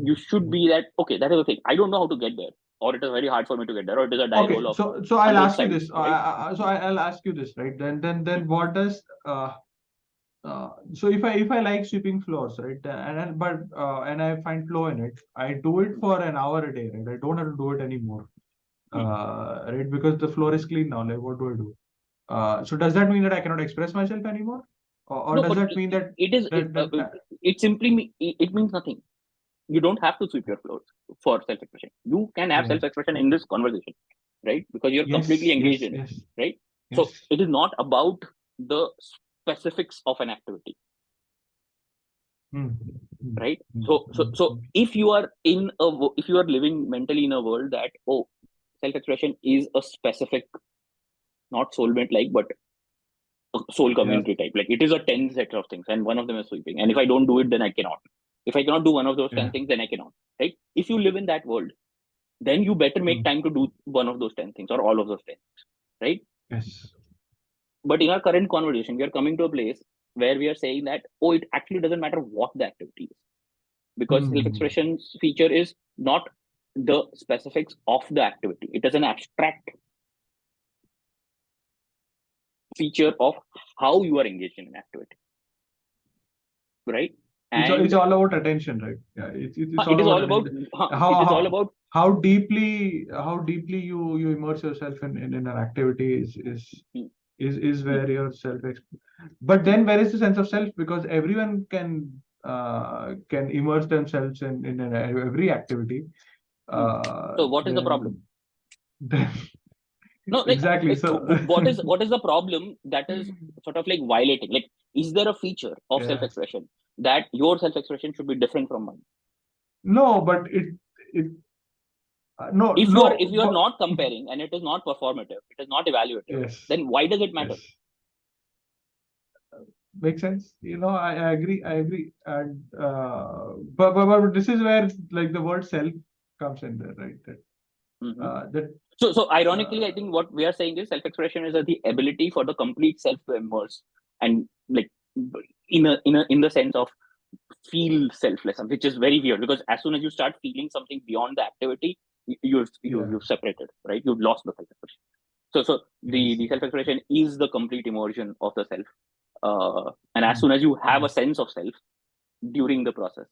you should be that, okay, that is the thing. I don't know how to get there, or it is very hard for me to get there, or it is a die Okay. roll of So on I'll both ask you sides, this. right? I'll ask you this, right? Then what does so if I like sweeping floors, right, and I find flow in it, I do it for an hour a day, right? I don't have to do it anymore, right? Because the floor is clean now. Like, what do I do? So does that mean that I cannot express myself anymore, or No, does but that mean that it is it simply it means nothing. You don't have to sweep your floors for self-expression. You can have yeah, self-expression in this conversation, right? Because you're completely yes, engaged yes, in it, yes, right? So yes. it is not about the specifics of an activity, Hmm. Hmm. right? Hmm. So if you are if you are living mentally in a world that, oh, self-expression is a specific, not soulmate like, but a soul Yeah. community type. Like, it is a 10 set of things, and one of them is sweeping. And if I don't do it, then I cannot. If I cannot do one of those 10 Yeah. things, then I cannot. Right? If you live in that world, then you better make Hmm. time to do one of those 10 things or all of those 10 things. Right? Yes. But in our current conversation, we are coming to a place where we are saying that, oh, it actually doesn't matter what the activity is. Because Hmm. self-expression's feature is not the specifics of the activity. It is an abstract feature of how you are engaged in an activity. Right? It's And all about attention, right? Yeah. It's it all is about all about attention. it How is all how about how deeply you immerse yourself in an activity is Hmm. where your self. But then where is the sense of self? Because everyone can immerse themselves in every activity. Hmm. So what is the problem? Then No, like, exactly. So what is the problem that is sort of like violating? Like, is there a feature of yeah. self-expression that your self-expression should be different from mine? No, but it no If no you are but not comparing and it is not performative, it is not evaluative, yes, then why does it matter? yes. Makes sense. I agree. I agree. And but this is where like the word self comes in there, right? Hmm. That So ironically, I uh, think what we are saying is self-expression is the ability for the complete self to immerse and, like, in the sense of feel selfless, which is very weird because as soon as you start feeling something beyond the activity, yeah. you've separated, right? You've lost the self-expression. So Yes. the self-expression is the complete immersion of the self. And as Mm, soon as you have a mm, sense of self during the process,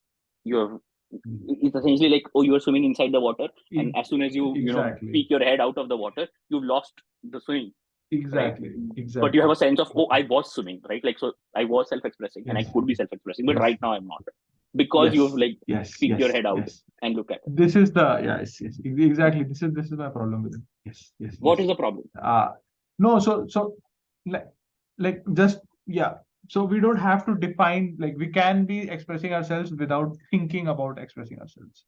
you have mm. it's essentially like, oh, you're swimming inside the water, and E- as soon as you Exactly. peek your head out of the water, you've lost the swimming, right? Exactly. But you have Exactly. a sense of, oh, I was swimming, right? Like, so I was self-expressing and I Yes. could be self-expressing, but Yes. right now I'm not, because you've, Yes. like, Yes. peeked your Yes. head out Yes. and look at it. This is the yes. Yes. Exactly. This is my problem with it. Yes. Yes. What Yes. is the problem? Uh no. So like just yeah. So we don't have to define, like, we can be expressing ourselves without thinking about expressing ourselves.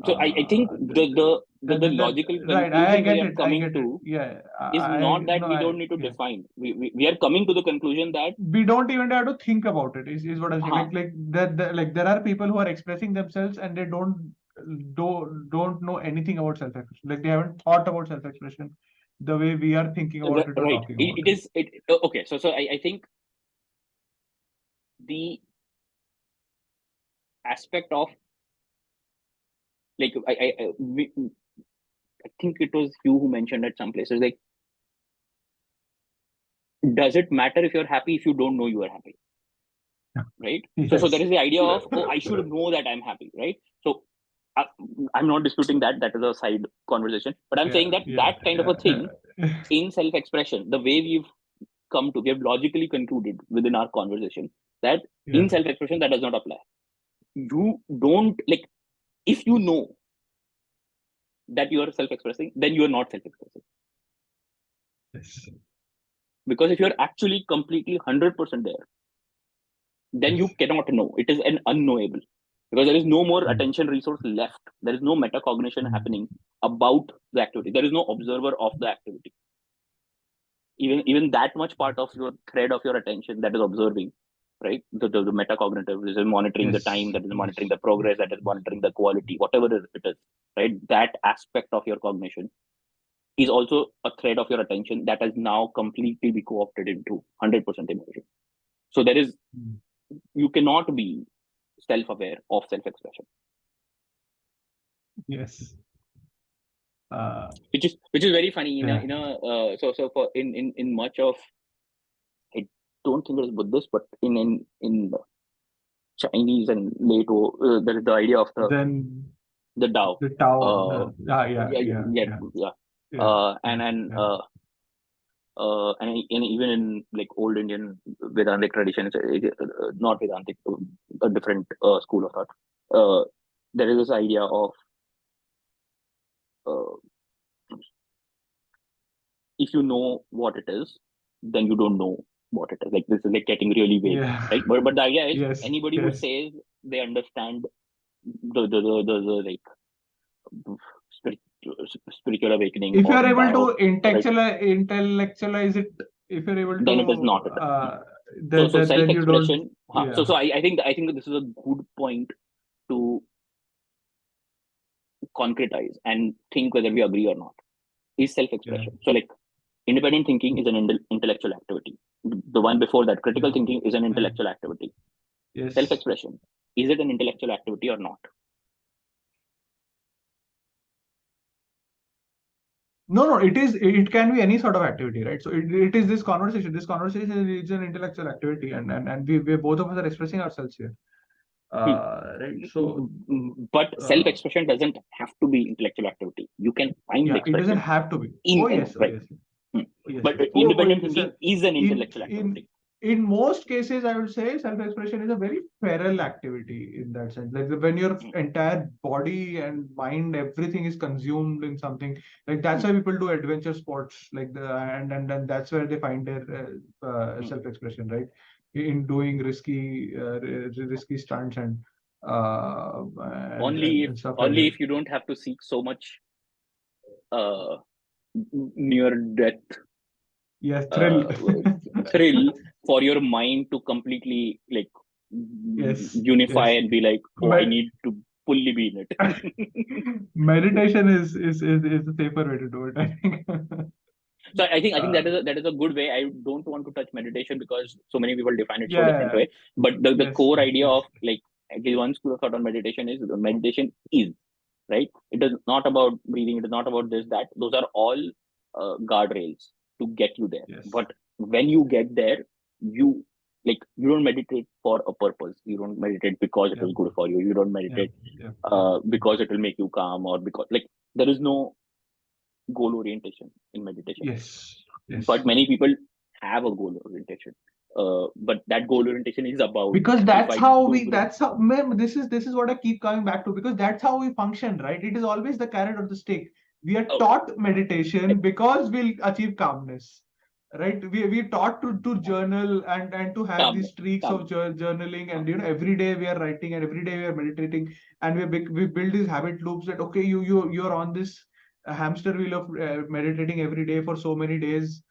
So I think the logical Right. I conclusion we get are it. I coming get it. to Yeah. is I not that no. we I don't need to yeah. define. We are coming to the conclusion that, We don't even have to think about it. Is what I'm saying. uh Like there are people who are expressing themselves and they don't know anything about self-expression. Like they haven't thought about self-expression the way we are thinking about it or right. talking about It it. is it okay. So I think the aspect of, like, I think it was you who mentioned at some places, like, does it matter if you're happy if you don't know you are happy, right? So there Yes. is the idea of, oh, I should know that I'm happy, right? So I, I'm not disputing that. That is a side conversation, but I'm saying Yeah. that Yeah. that kind of a thing Yeah. in self-expression, the way we have logically concluded within our conversation that in Yeah. self-expression that does not apply. You don't, like, If you know that you are self-expressing, then you are not self-expressing. Yes. Because if you're actually completely 100% there, then you Yes. cannot know. It is an unknowable. Because there is no more Mm. attention resource left. There is no metacognition Mm. happening about the activity. There is no observer of the activity. Even that much part of your thread of your attention that is observing, right? The metacognitive is monitoring the time, Yes. that is monitoring Yes. the progress, that is monitoring the quality, whatever it is, right? That aspect of your cognition is also a thread of your attention that has now completely be co-opted into 100% immersion. So there is, Mm. you cannot be self-aware of self-expression, Yes. which is very funny Yeah. so for in much of, I don't think it is Buddhist, but in Chinese and NATO, there is the idea of Then the Tao. the Tao. Uh, Yeah. yeah, Yeah. yeah, Yeah. yeah. Yeah. And Yeah. and Yeah. uh, and even in like old Indian Vedantic tradition, not Vedantic, a different school of thought. There is this idea of uh, if you know what it is, then you don't know what it is. Like this is like getting really vague, Yeah. right? But the idea is Yes. anybody who Yes. says they understand the like spirit, spiritual awakening If you or are able Tao, to right? intellectualize it, if you're able Then it is not to, it. So then you don't. self-expression. Yeah. So I think this is a good point to concretize and think whether we agree or not. Is Yeah. self-expression. So like independent thinking is an intellectual activity. The one before that, critical Yeah. thinking, is an Yeah. intellectual activity. Yes. Self-expression, is it an intellectual activity or not? No, no, it is. It can be any sort of activity, right? So it is this conversation. This conversation is an intellectual activity, and we both of us are expressing ourselves here. Hmm. Right. So But uh, self-expression doesn't have to be intellectual activity. You can find yeah, it doesn't expression have to be. in Oh any, yes, oh right? yes. Hmm. Yes, But yes. independent It's thinking is an in intellectual in activity. in most cases, I would say self-expression is a very feral activity in that sense. Like when your Hmm. entire body and mind, everything is consumed in something. Like that's Hmm. why people do adventure sports, like and that's where they find their Hmm. self-expression, right? In doing risky stunts and stuff like Only that. if you don't have to seek so much uh, near death Yes, thrill. uh, thrill for your mind to completely like Yes, unify yes. and be like, oh, I But need to fully be in it. meditation is a safer way to do it, I think. So I think uh, that is a good way. I don't want to touch meditation because so many people define it so different yeah, way. But the yes, core yes, idea yes, of like at least one school of thought on meditation is meditation is right. It is not about breathing. It is not about this that. Those are all guardrails to get you there. yes, But when you get there, you you don't meditate for a purpose. You don't meditate because it yeah, is good for you. You don't yeah, meditate yeah, yeah, because it will make you calm or because like there is no goal orientation in meditation. yes, But yes. many people have a goal orientation. But that goal orientation is about Because if I do that's how this is what I keep coming back to, because that's how we function, right? It is always the carrot or the stick. We are okay, taught meditation because we'll achieve calmness, right? We're taught to journal and to have these calmness, streaks of calmness. journaling, and every day we are writing and every day we are meditating, and we build these habit loops that okay, you're on this hamster wheel of meditating every day for so many days,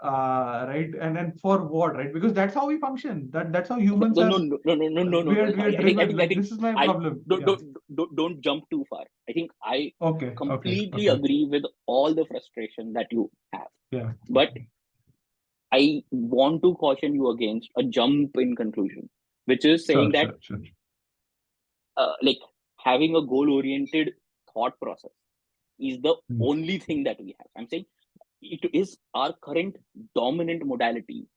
right? And then for what, right? Because that's how we function. That's how humans No, no, are. no, no, no, no, no, no, no. We are I driven. think, Like this is my I problem. don't, Yeah. don't jump too far. I think I Okay. Okay. completely Okay. agree with all the frustration that you have. Yeah. But I want to caution you against a jump in conclusion, which is saying Sure. that Sure. Sure. like having a goal oriented thought process is the Mm. only thing that we have. I'm saying it is our current dominant modality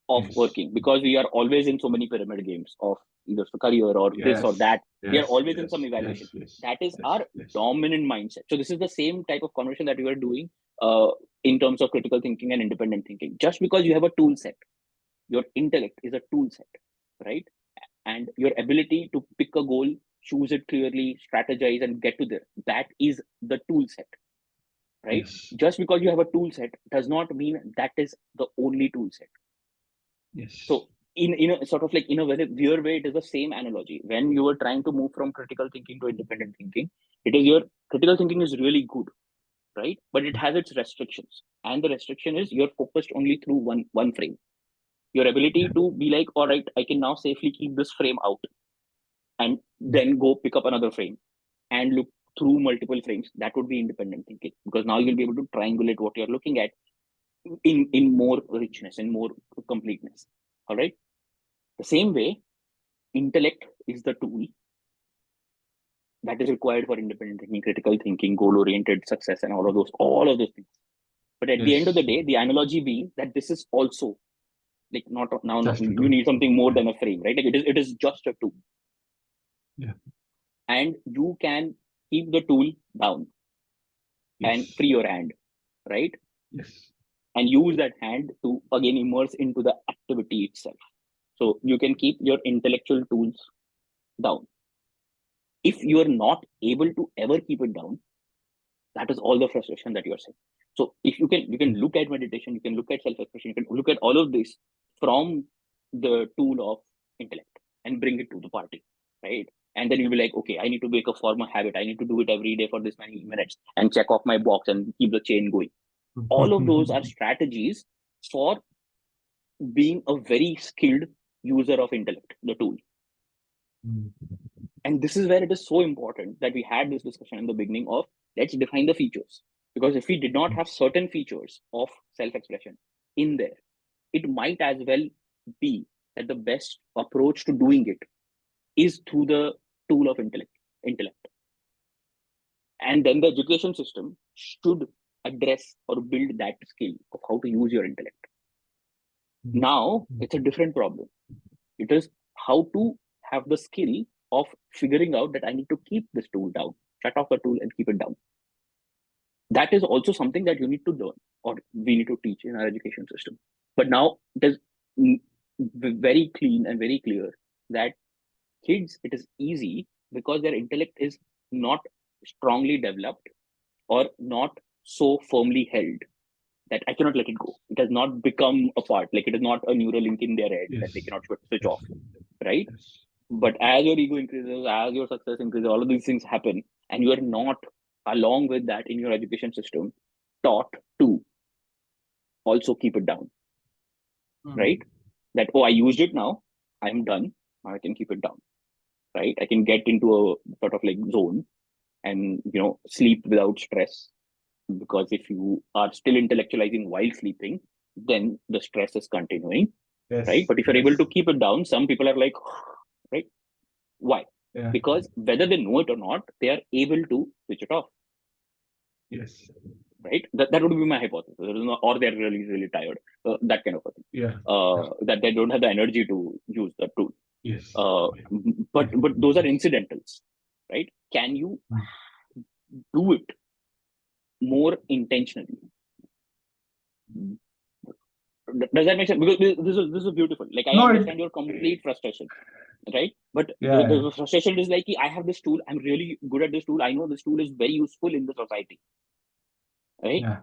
of Yes. working because we are always in so many pyramid games of either the career or this or Yes. that. We are Yes. always in some Yes. evaluation. Yes. Yes. That is Yes. our Yes. dominant mindset. So this is the same type of conversation that we are doing in terms of critical thinking and independent thinking. Just because you have a tool set, your intellect is a tool set, right? And your ability to pick a goal choose it clearly, strategize, and get to there. That is the tool set, right? Yes. Just because you have a tool set does not mean that is the only tool set. Yes. So in a sort of like in a very weird way, it is the same analogy. When you are trying to move from critical thinking to independent thinking, it is your critical thinking is really good, right? But it has its restrictions, and the restriction is you're focused only through one frame. Your ability Yeah. to be like, all right, I can now safely keep this frame out, and then go pick up another frame and look through multiple frames. That would be independent thinking, because now you'll be able to triangulate what you're looking at in more richness, in more completeness. All right. The same way, intellect is the tool that is required for independent thinking, critical thinking, goal-oriented success, and all of those things. But at the end of the Yes. day, the analogy being that this is also like not now Just a you tool. need something more than a frame, right? Like it is just a tool. Yeah. And you can keep the tool down and Yes. free your hand, right? Yes. And use that hand to again immerse into the activity itself. So you can keep your intellectual tools down. If you are not able to ever keep it down, that is all the frustration that you're saying. So if you can look at meditation, you can look at self-expression, you can look at all of this from the tool of intellect and bring it to the party, right? And then you'll be like, okay, I need to make a form of habit. I need to do it every day for this many minutes and check off my box and keep the chain going. All of those are strategies for being a very skilled user of intellect, the tool. And this is where it is so important that we had this discussion in the beginning of let's define the features. Because if we did not have certain features of self-expression in there, it might as well be that the best approach to doing it is through the tool of intellect. And then the education system should address or build that skill of how to use your intellect. Now it's a different problem. It is how to have the skill of figuring out that I need to keep this tool down, shut off the tool and keep it down. That is also something that you need to learn or we need to teach in our education system. But now it is very clean and very clear that kids, it is easy because their intellect is not strongly developed or not so firmly held that I cannot let it go. It has not become a part, like it is not a neural link in their head that they Yes. cannot switch off, right? Yes. But as your ego increases, as your success increases, all of these things happen, and you are not, along with that, in your education system, taught to also keep it down, right? That, oh, I used it now, I'm done, now I can keep it down, right? I can get into a sort of like zone and, sleep without stress. Because if you are still intellectualizing while sleeping, then the stress is continuing, right? Yes. But if you're able Yes. to keep it down, some people are like, right? Why? Yeah. Because whether they know it or not, they are able to switch it off, Yes. right? That would be my hypothesis. Or they're really, really tired, that kind of a thing. Yeah. That they don't have the energy to use the tool. Yes. But those are incidentals, right? Can you do it more intentionally? Does that make sense? Because this is beautiful. Like I No, understand your complete frustration, right? But yeah. the frustration is like, I have this tool. I'm really good at this tool. I know this tool is very useful in the society, right? Yeah.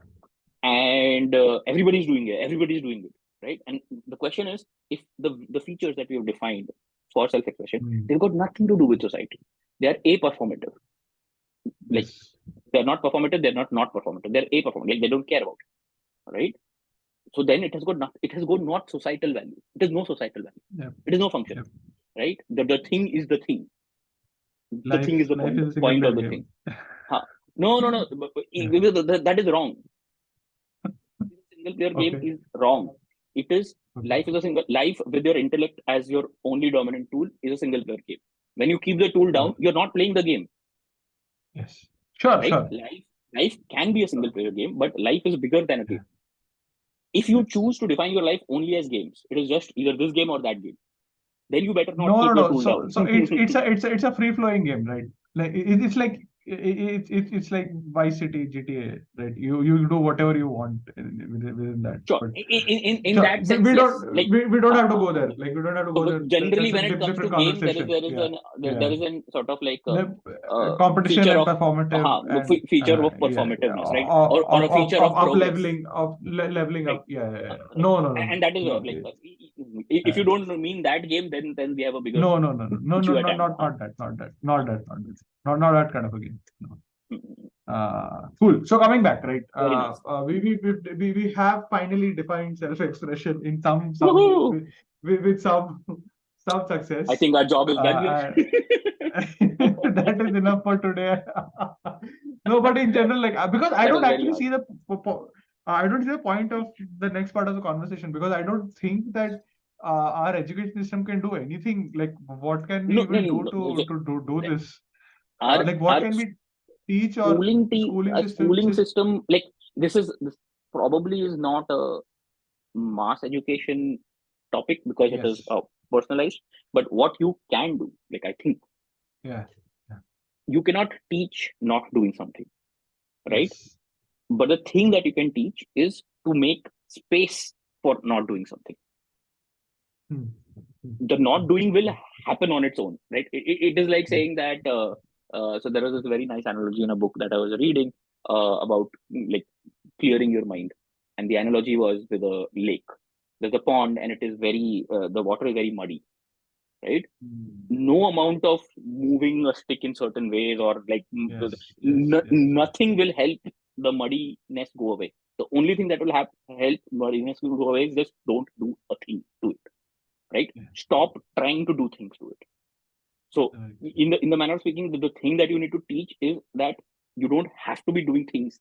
And everybody's doing it. Everybody's doing it, right? And the question is, if the features that we have defined for self-expression, they've got nothing to do with society. They are a-performative. Like Yes. they're not performative. They're not performative. They're a-performative. Like they don't care about it, right? So then it has got not societal value. It has no societal value. Yeah. It is no function, right? The thing is the thing. The thing is the Life point, is a single point player of the game. thing. No. That is wrong. Single player game is wrong. It is life with your intellect as your only dominant tool is a single player game. When you keep the tool down, you're not playing the game. Yes. Sure. Right? Life can be a single player game, but life is bigger than a game. If you choose to define your life only as games, it is just either this game or that game. Then you better not keep your tool down. So it's a free flowing game, right? Like it's like it's like Vice City, GTA, right? You do whatever you want within that. Sure. But In so that sense, we yes. don't Like, we don't have to go there. Like we don't have to go but there. generally, That's a when it comes to different game, conversation. Yeah, there yeah. is an sort of like The a competition feature and of performative and feature of yeah, yeah, performativeness, right? Or a feature of of up progress, leveling, of leveling right? up. Yeah, yeah, yeah. No, no, no, And no, that is where, no. like, if Yeah. you don't mean that game, then we have a bigger No, no, no, no, no, no, issue at no, hand. not that, not that, not that, not that, not that kind of a game. No. Mm. Cool. So coming back, right? Very nice. We have finally defined self-expression in Woohoo! with some I success. think our job is done here. Uh, that is enough for today. No, but in general, like because I That don't was very actually hard. see I don't see the point of the next part of the conversation because I don't think that our education system can do anything. Like, what can we No, no, even do no, no. do Like, this? our Like, what our can we teach or schooling system? schooling system, like, this probably is not a mass education topic because it is Yes. personalized. But what you can do, like, I think Yeah. Yeah. you cannot teach not doing something, right? Yes. But the thing that you can teach is to make space for not doing something. Hmm. Hmm. The not doing will Hmm. happen on its own, right? It is like Hmm. saying that. So there was this very nice analogy in a book that I was reading about, like, clearing your mind, and the analogy was with a lake. There's a pond, and it is very the water is very muddy, right? Hmm. No amount of moving a stick in certain ways or like Yes. Yes. Yes. nothing will help the muddiness go away. The only thing that will help muddiness go away is just don't do a thing to it, right? Yeah. Stop trying to do things to it. So Right. in the manner of speaking, the thing that you need to teach is that you don't have to be doing things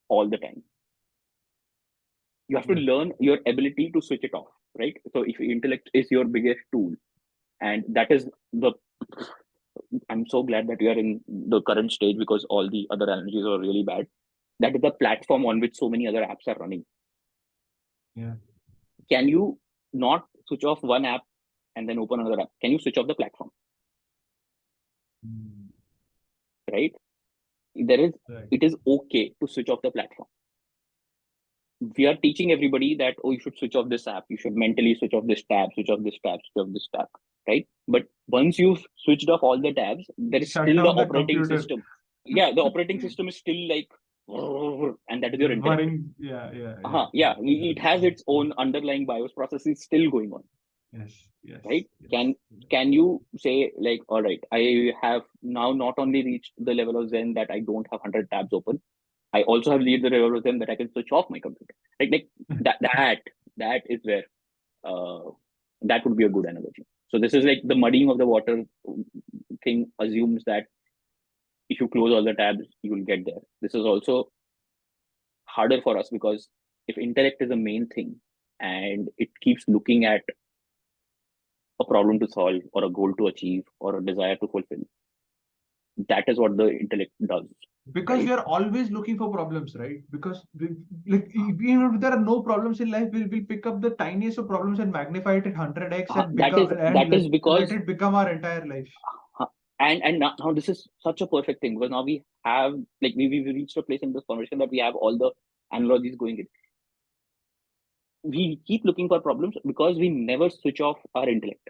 all the time. You have to Yeah. learn your ability to switch it off, right? So if intellect is your biggest tool, and that is the I'm so glad that we are in the current stage because all the other analogies are really bad. That is the platform on which so many other apps are running. Yeah. Can you not switch off one app and then open another app? Can you switch off the platform? Hmm. Right? There is Right. it is okay to switch off the platform. We are teaching everybody that, oh, you should switch off this app, you should mentally switch off this tab, switch off this tab, switch off this tab, right? But once you've switched off all the tabs, there is Shut still the down the operating computer. system. Yeah, the operating system is still like, and that is your intellect. Worrying. Yeah. Yeah. Yeah. Yeah, Yeah. it has its own underlying BIOS processes still going on, Yes. Yes. right? Yes. Can you say, like, all right, I have now not only reached the level of Zen that I don't have 100 tabs open, I also have reached the level of Zen that I can switch off my computer. Like that is where uh, that would be a good analogy. So this is like the muddying of the water thing assumes that if you close all the tabs, you will get there. This is also harder for us because if intellect is the main thing and it keeps looking at a problem to solve or a goal to achieve or a desire to fulfill, that is what the intellect does, Because right? we are always looking for problems, right? Because like even if there are no problems in life, we'll pick up the tiniest of problems and magnify it at 100x and become and That is let because it become our entire life. and now this is such a perfect thing because now we have, like, we've reached a place in this conversation that we have all the analogies going in. We keep looking for problems because we never switch off our intellect.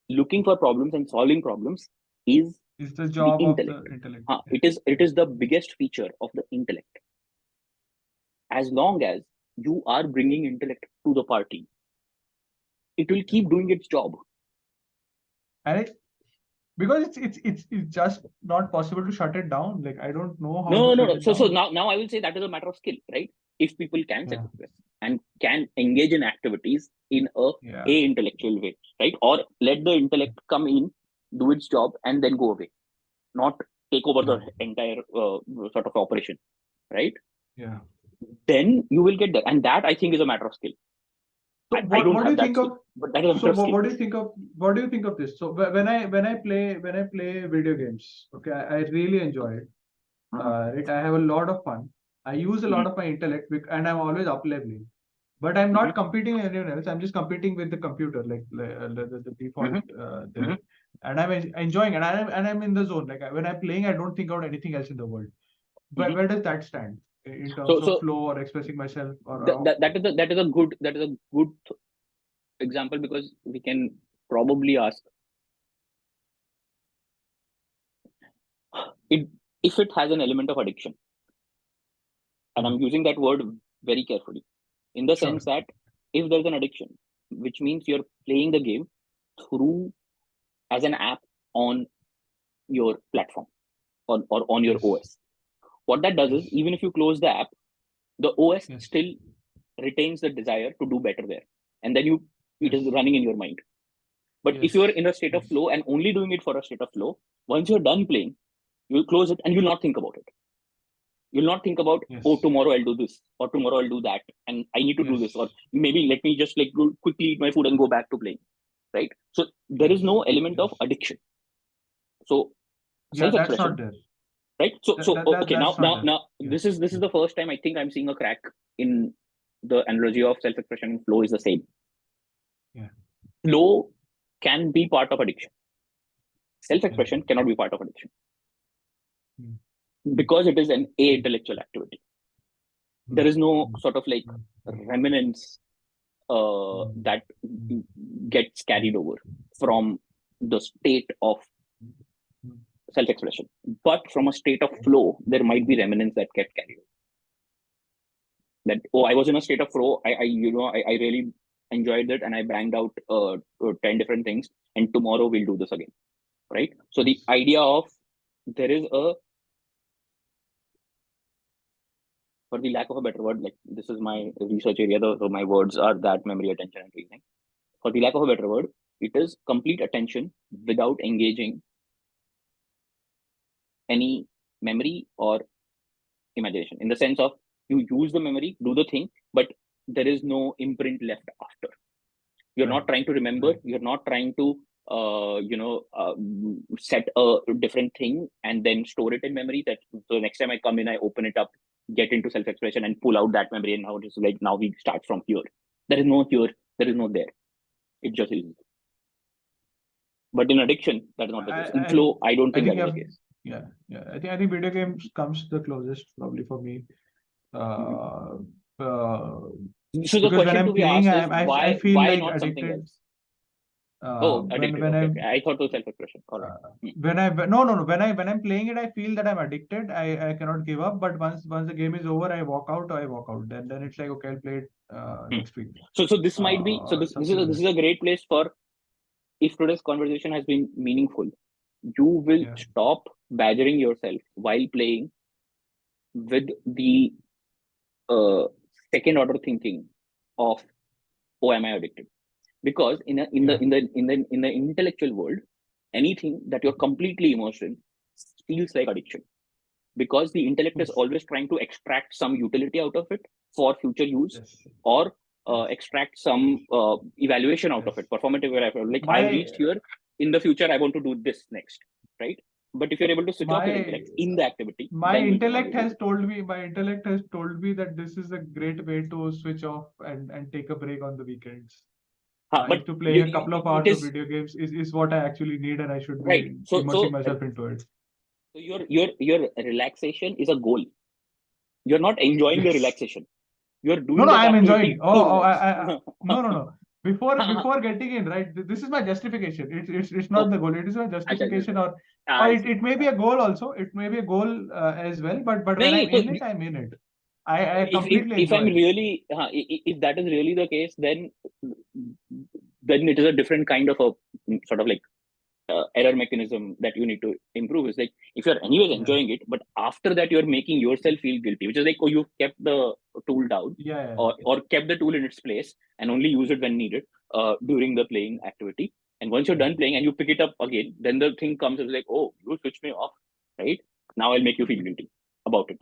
Looking for problems and solving problems is It's the the job of the intellect. intellect. It is the biggest feature of the intellect. As long as you are bringing intellect to the party, it will keep doing its job. And because it's just not possible to shut it down. Like I don't know how to shut No. it So down. now I will say that is a matter of skill, right? If people can Yeah. self-express and can engage in activities in Yeah. a intellectual way, right? Or let the intellect come in, do its job, and then go away, not take over Yeah. the entire sort of operation, right? Yeah. Then you will get there, and that I think is a matter of skill. So I don't what do have you that think skill, of? but that is a matter So of skill. what do you think of this? So when I play video games, okay, I really enjoy it. Uh-huh. Right, I have a lot of fun. I use a lot Mm-hmm. of my intellect, and I'm always up leveling. But I'm Mm-hmm. not competing with anyone else. I'm just competing with the computer, like the default Mm-hmm. there. and I'm enjoying it, and I'm in the zone. Like when I'm playing, I don't think about anything else in the world. But where does that stand in terms of So flow or expressing myself or that is a good example, because we can probably ask it if it has an element of addiction, and I'm using that word very carefully, in the sure. sense that if there's an addiction, which means you're playing the game through as an app on your platform, or on your Yes. OS. What that does is, Yes. even if you close the app, the OS Yes. still retains the desire to do better there, and then it is Yes. running in your mind. But if you are Yes. in a state of Yes. flow and only doing it for a state of flow, once you're done playing, you'll close it and you'll not think about it. You'll not think about, oh, Yes. tomorrow I'll do this, or tomorrow I'll do that, and I need to do this, Yes. or maybe let me just like go quickly eat my food and go back to playing. Right? So there is Yes. no element of Yes. addiction. So Yeah, that's not self-expression, there. right? Okay, That's not there. now Yeah. this is the first time I think I'm seeing a crack in the analogy of self-expression and flow is the same. Yeah. Flow can be part of addiction. Yeah. Self-expression cannot be part of addiction, Mm. because it is an intellectual activity. There Mm. is no Mm. sort of like Mm. remnants Mm. that Mm. gets carried over from the state of Mm. self-expression. But from a state of flow, there might be remnants that get carried over. That, oh, I was in a state of flow. I really enjoyed it, and I banged out 10 different things. And tomorrow we'll do this again, right? So the Yes. idea of there is a, for the lack of a better word, like this is my research area, so my words are that memory, attention, and reasoning. For the lack of a better word, it is complete attention without engaging any memory or imagination, in the sense of you use the memory, do the thing, but there is no imprint left after. You're Right. not trying to remember, Right. you're not trying to set a different thing and then store it in memory, that so next time I come in, I open it up, get into self-expression and pull out that memory, and now it's like, now we start from here. There is no here, there is no there, it just is. But in addiction, that is not the case. In I flow, I don't I think think that is the I've case. yeah, yeah. I think video games comes the closest probably for me. Mhm. Uh, uh, So the because when question I'm to be playing, asked is, I feel why like not something addicted. else? Oh, When addicted. when Okay, I okay. I thought it was self-expression. All right. uh, Hmm. no, when I'm playing it, I feel that I'm addicted. I cannot give up. But once the game is over, I walk out. I walk out. Then it's like, okay, I'll play it Hmm. next week. So this might be, Something like this that. is a great place for, if today's conversation has been meaningful, you will Yeah. stop badgering yourself while playing with the uh, second order thinking of, oh, am I addicted? Because Yeah. in the intellectual world, anything that you're completely immersed in feels like addiction, because the intellect is Yes. always trying to extract some utility out of it for future use, Yes. or Yes. extract some evaluation out of Yes. it, performative evaluation. Like, I've My reached here, in the future I want to do this next, right? But if you're able to switch off your my intellect in the activity, my then you will not intellect able has to. told me my intellect has told me that this is a great way to switch off and take a break on the weekends. But Into playing a couple of it hours of is video games is what I actually need, and I should right. be immersing myself into it. So your relaxation is a goal. You're not enjoying the Yes. relaxation. You're No, doing no, that I'm enjoying. activity to relax. No, no, no. Before getting in, right? This is my justification. It's not Okay. the goal. It is my Acha, acha, justification, acha. or I see. it may be a goal also. It may be a goal as well. But when No, I'm so in it, I'm in it. I if completely if enjoy I'm it. really if that is really the case, then it is a different kind of a sort of like error mechanism that you need to improve. Is like, if you're anyways Yeah, enjoying it, but after that you're making yourself feel guilty, which is like, oh, you kept the tool down, yeah, yeah, or kept the tool in its place and only use it when needed during the playing activity. And once you're yeah. done playing and you pick it up again, then the thing comes as like, oh, you switched me off, right? Now I'll make you feel guilty about it,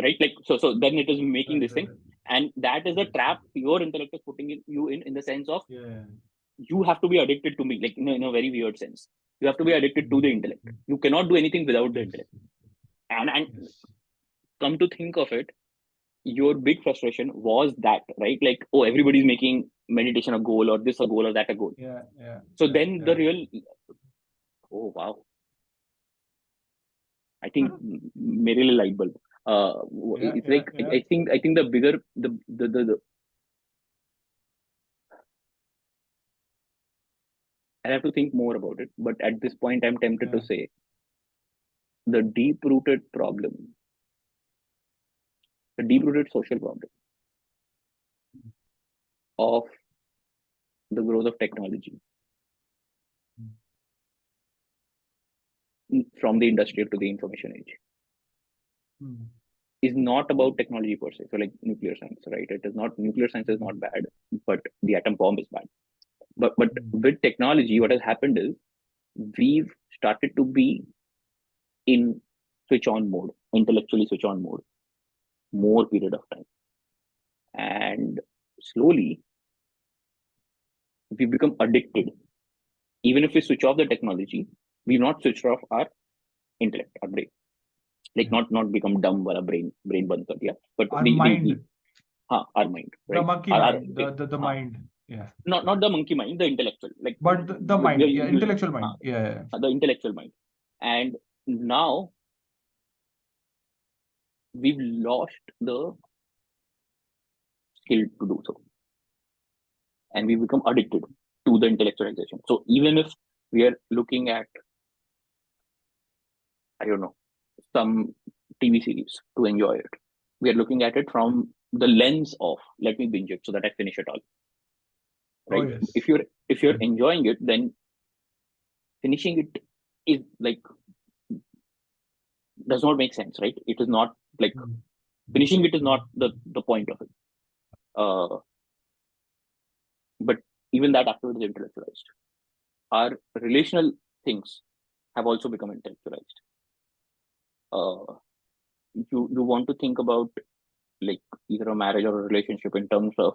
right? Like, so then it is making Right, this right, thing, right. and that is the Right. trap your intellect is putting you in the sense of, Yeah, yeah. you have to be addicted to me, like, in a very weird sense. You have to be addicted to the intellect. Mm. You cannot do anything without the Yes, intellect. And yes, come to think of it, your big frustration was that, right? Like, oh, everybody's making meditation a goal, or this a goal, or that a goal. yeah, yeah, So yeah, then the yeah. real Oh wow. I think mere light bulb. Yeah, It's yeah, like yeah, I think the bigger the I have to think more about it. But at this point, I'm tempted to yeah. say the deep rooted problem, the deep rooted social problem of the growth of technology from the industrial to the information age Mm, is not about technology per se. So like nuclear science, right? It is not nuclear science is not mm, bad, but the atom bomb is bad. But mm, with technology, what has happened is we've started to be in switch on mode, intellectually switch on mode, more period of time. And slowly we become addicted. Even if we switch off the technology, we've not switched off our intellect, our brain. Like yeah. not become dumb while our brain band kar diya, but Our mind, our mind, the right? monkey Our mind, the mind. Yeah. not the monkey mind, the intellectual. Like But the we are mind, yeah, using intellectual mind. Yeah, yeah, the intellectual mind. And now we've lost the skill to do so, and we become addicted to the intellectualization. So even if we are looking at, I don't know, some TV series to enjoy it, we are looking at it from the lens of let me binge it so that I finish it all. oh Right? yes. If you're Yeah. enjoying it, then finishing it is like does not make sense, right? It is not like Mm, finishing it is mm, not the point of it. But even that activity is intellectualized. Our relational things have also become intellectualized. Uh, you want to think about like either a marriage or a relationship in terms of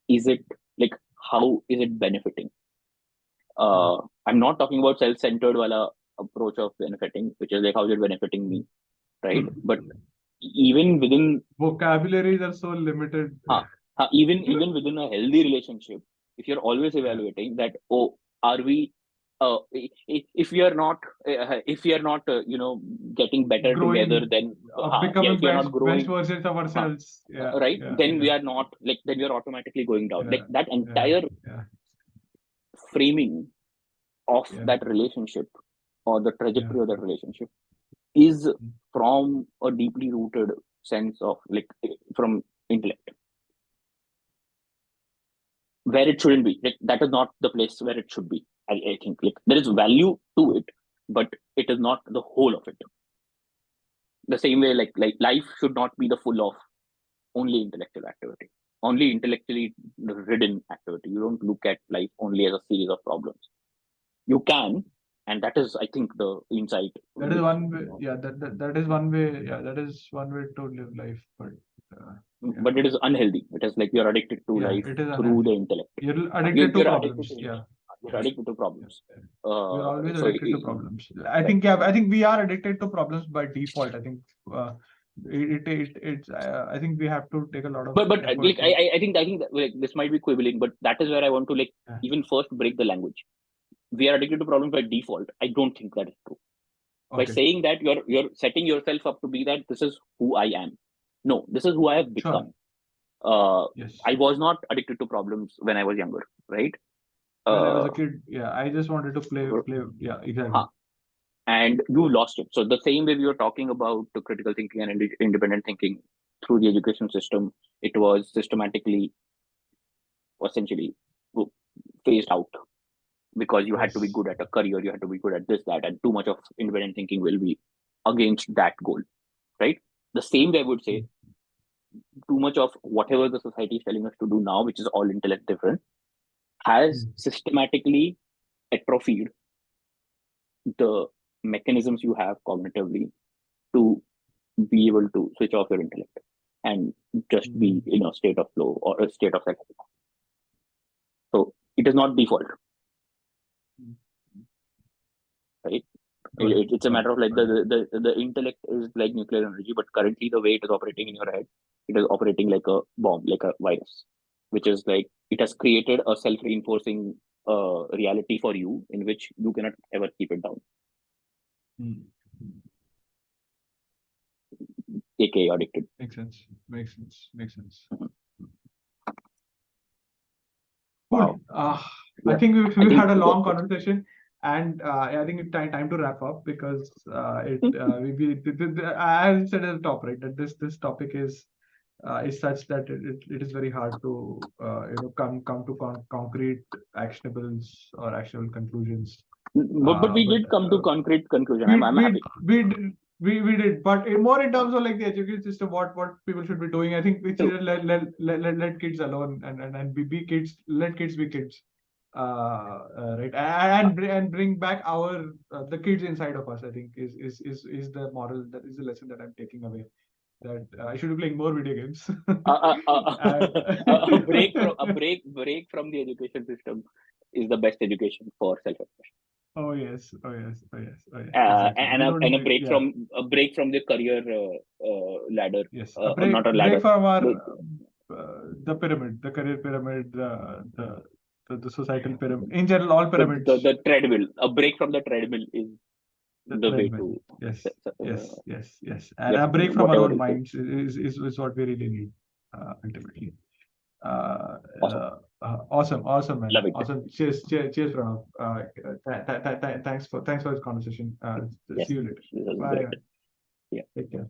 is it like how is it benefiting? mm, I'm not talking about self-centered wala approach of benefiting, which is like how is it benefiting me, right? But mm. even within Vocabularies are so limited. uh, even within a healthy relationship, if you're always Yeah. evaluating that, oh, are we if we are not getting better together, Growing, then yeah, becoming if you're not best growing, versions of ourselves. Yeah, right, yeah, then we yeah, are not like then we are automatically going down. Like yeah, that yeah, entire yeah, framing of yeah, that relationship or the yeah. trajectory of that relationship is from a deeply rooted sense of like from intellect where it shouldn't be. Like that is not the place where it should be. I think like there is value to it, but it is not the whole of it. The same way, like life should not be the full of only intellectual activity, only intellectually ridden activity. You don't look at life only as a series of problems. You can, and that is, I think, the insight That is which one way. Yeah, that is one way. Yeah, that is one way to live life. But yeah, but it is unhealthy. It is like you're addicted to yeah, life it is through the unhealthy. intellect. You're addicted to You're addicted problems. to Yeah, you're yeah, addicted to yeah. problems. We're always So addicted to problems. I right. think, yeah, I think we are addicted to problems by default. I think uh, it's. I think we have to take a lot of But effort like to. I think that, like this might be quibbling, but that is where I want to like Yeah. even first break the language. We are addicted to problems by default. I don't think that is true. By Okay. saying that you're setting yourself up to be that this is who I am. No, this is who I have Sure. become. Uh, Yes. I was not addicted to problems when I was younger, right? When I was Uh, a kid, yeah, I just wanted to play. Yeah, exactly. huh. And you lost it. So the same way we were talking about the critical thinking and independent thinking through the education system, it was systematically, essentially phased out because you had to be Yes. good at a career, you had to be good at this, that, and too much of independent thinking will be against that goal, right? The same way I would say Mm, too much of whatever the society is telling us to do now, which is all intellect different, has mm, systematically atrophied the mechanisms you have cognitively to be able to switch off your intellect and just be mm, in a state of flow or a state of psychosis. So it is not default, mm. right? Got it. It's a Got it. matter of like Got it. the intellect is like nuclear energy, but currently the way it is operating in your head, it is operating like a bomb, like a virus, which is like it has created a self-reinforcing. reality for you in which you cannot ever keep it down, aka addicted. Makes sense. Makes sense. Makes sense. Mhm. Cool. Wow. I Yeah. think I we've think had a long conversation, and I think it's time to wrap up because I said at the top, right, that this topic is such that it is very hard to come to concrete actionables or actionable conclusions. but we But did come to concrete conclusion. we I'm we happy. we did, but more in terms of like the education system, what people should be doing. I think which True. is let kids alone and be kids. Let kids be kids, right? And bring back our the kids inside of us. I think is the moral, that is the lesson that I'm taking away. That I should be playing more video games. And A break from the education system is the best education for self expression. oh yes, oh yes, oh yes, oh yes, exactly. We don't And need, yeah. a break from the career ladder, Yes, or not a break ladder. from our The, the pyramid, the career pyramid, the societal pyramid, in general, all pyramids. the treadmill. A break from the treadmill is The the way treadmill. to. Yes, yes, yes, yes. And Yep. a break from our Whatever own you say. minds is what we really need, ultimately. Awesome. Awesome, man. Love it. Awesome. Cheers, Pranav. Thanks for this conversation. Yes. See you later. This is Bye, great. man. Yeah. Take care.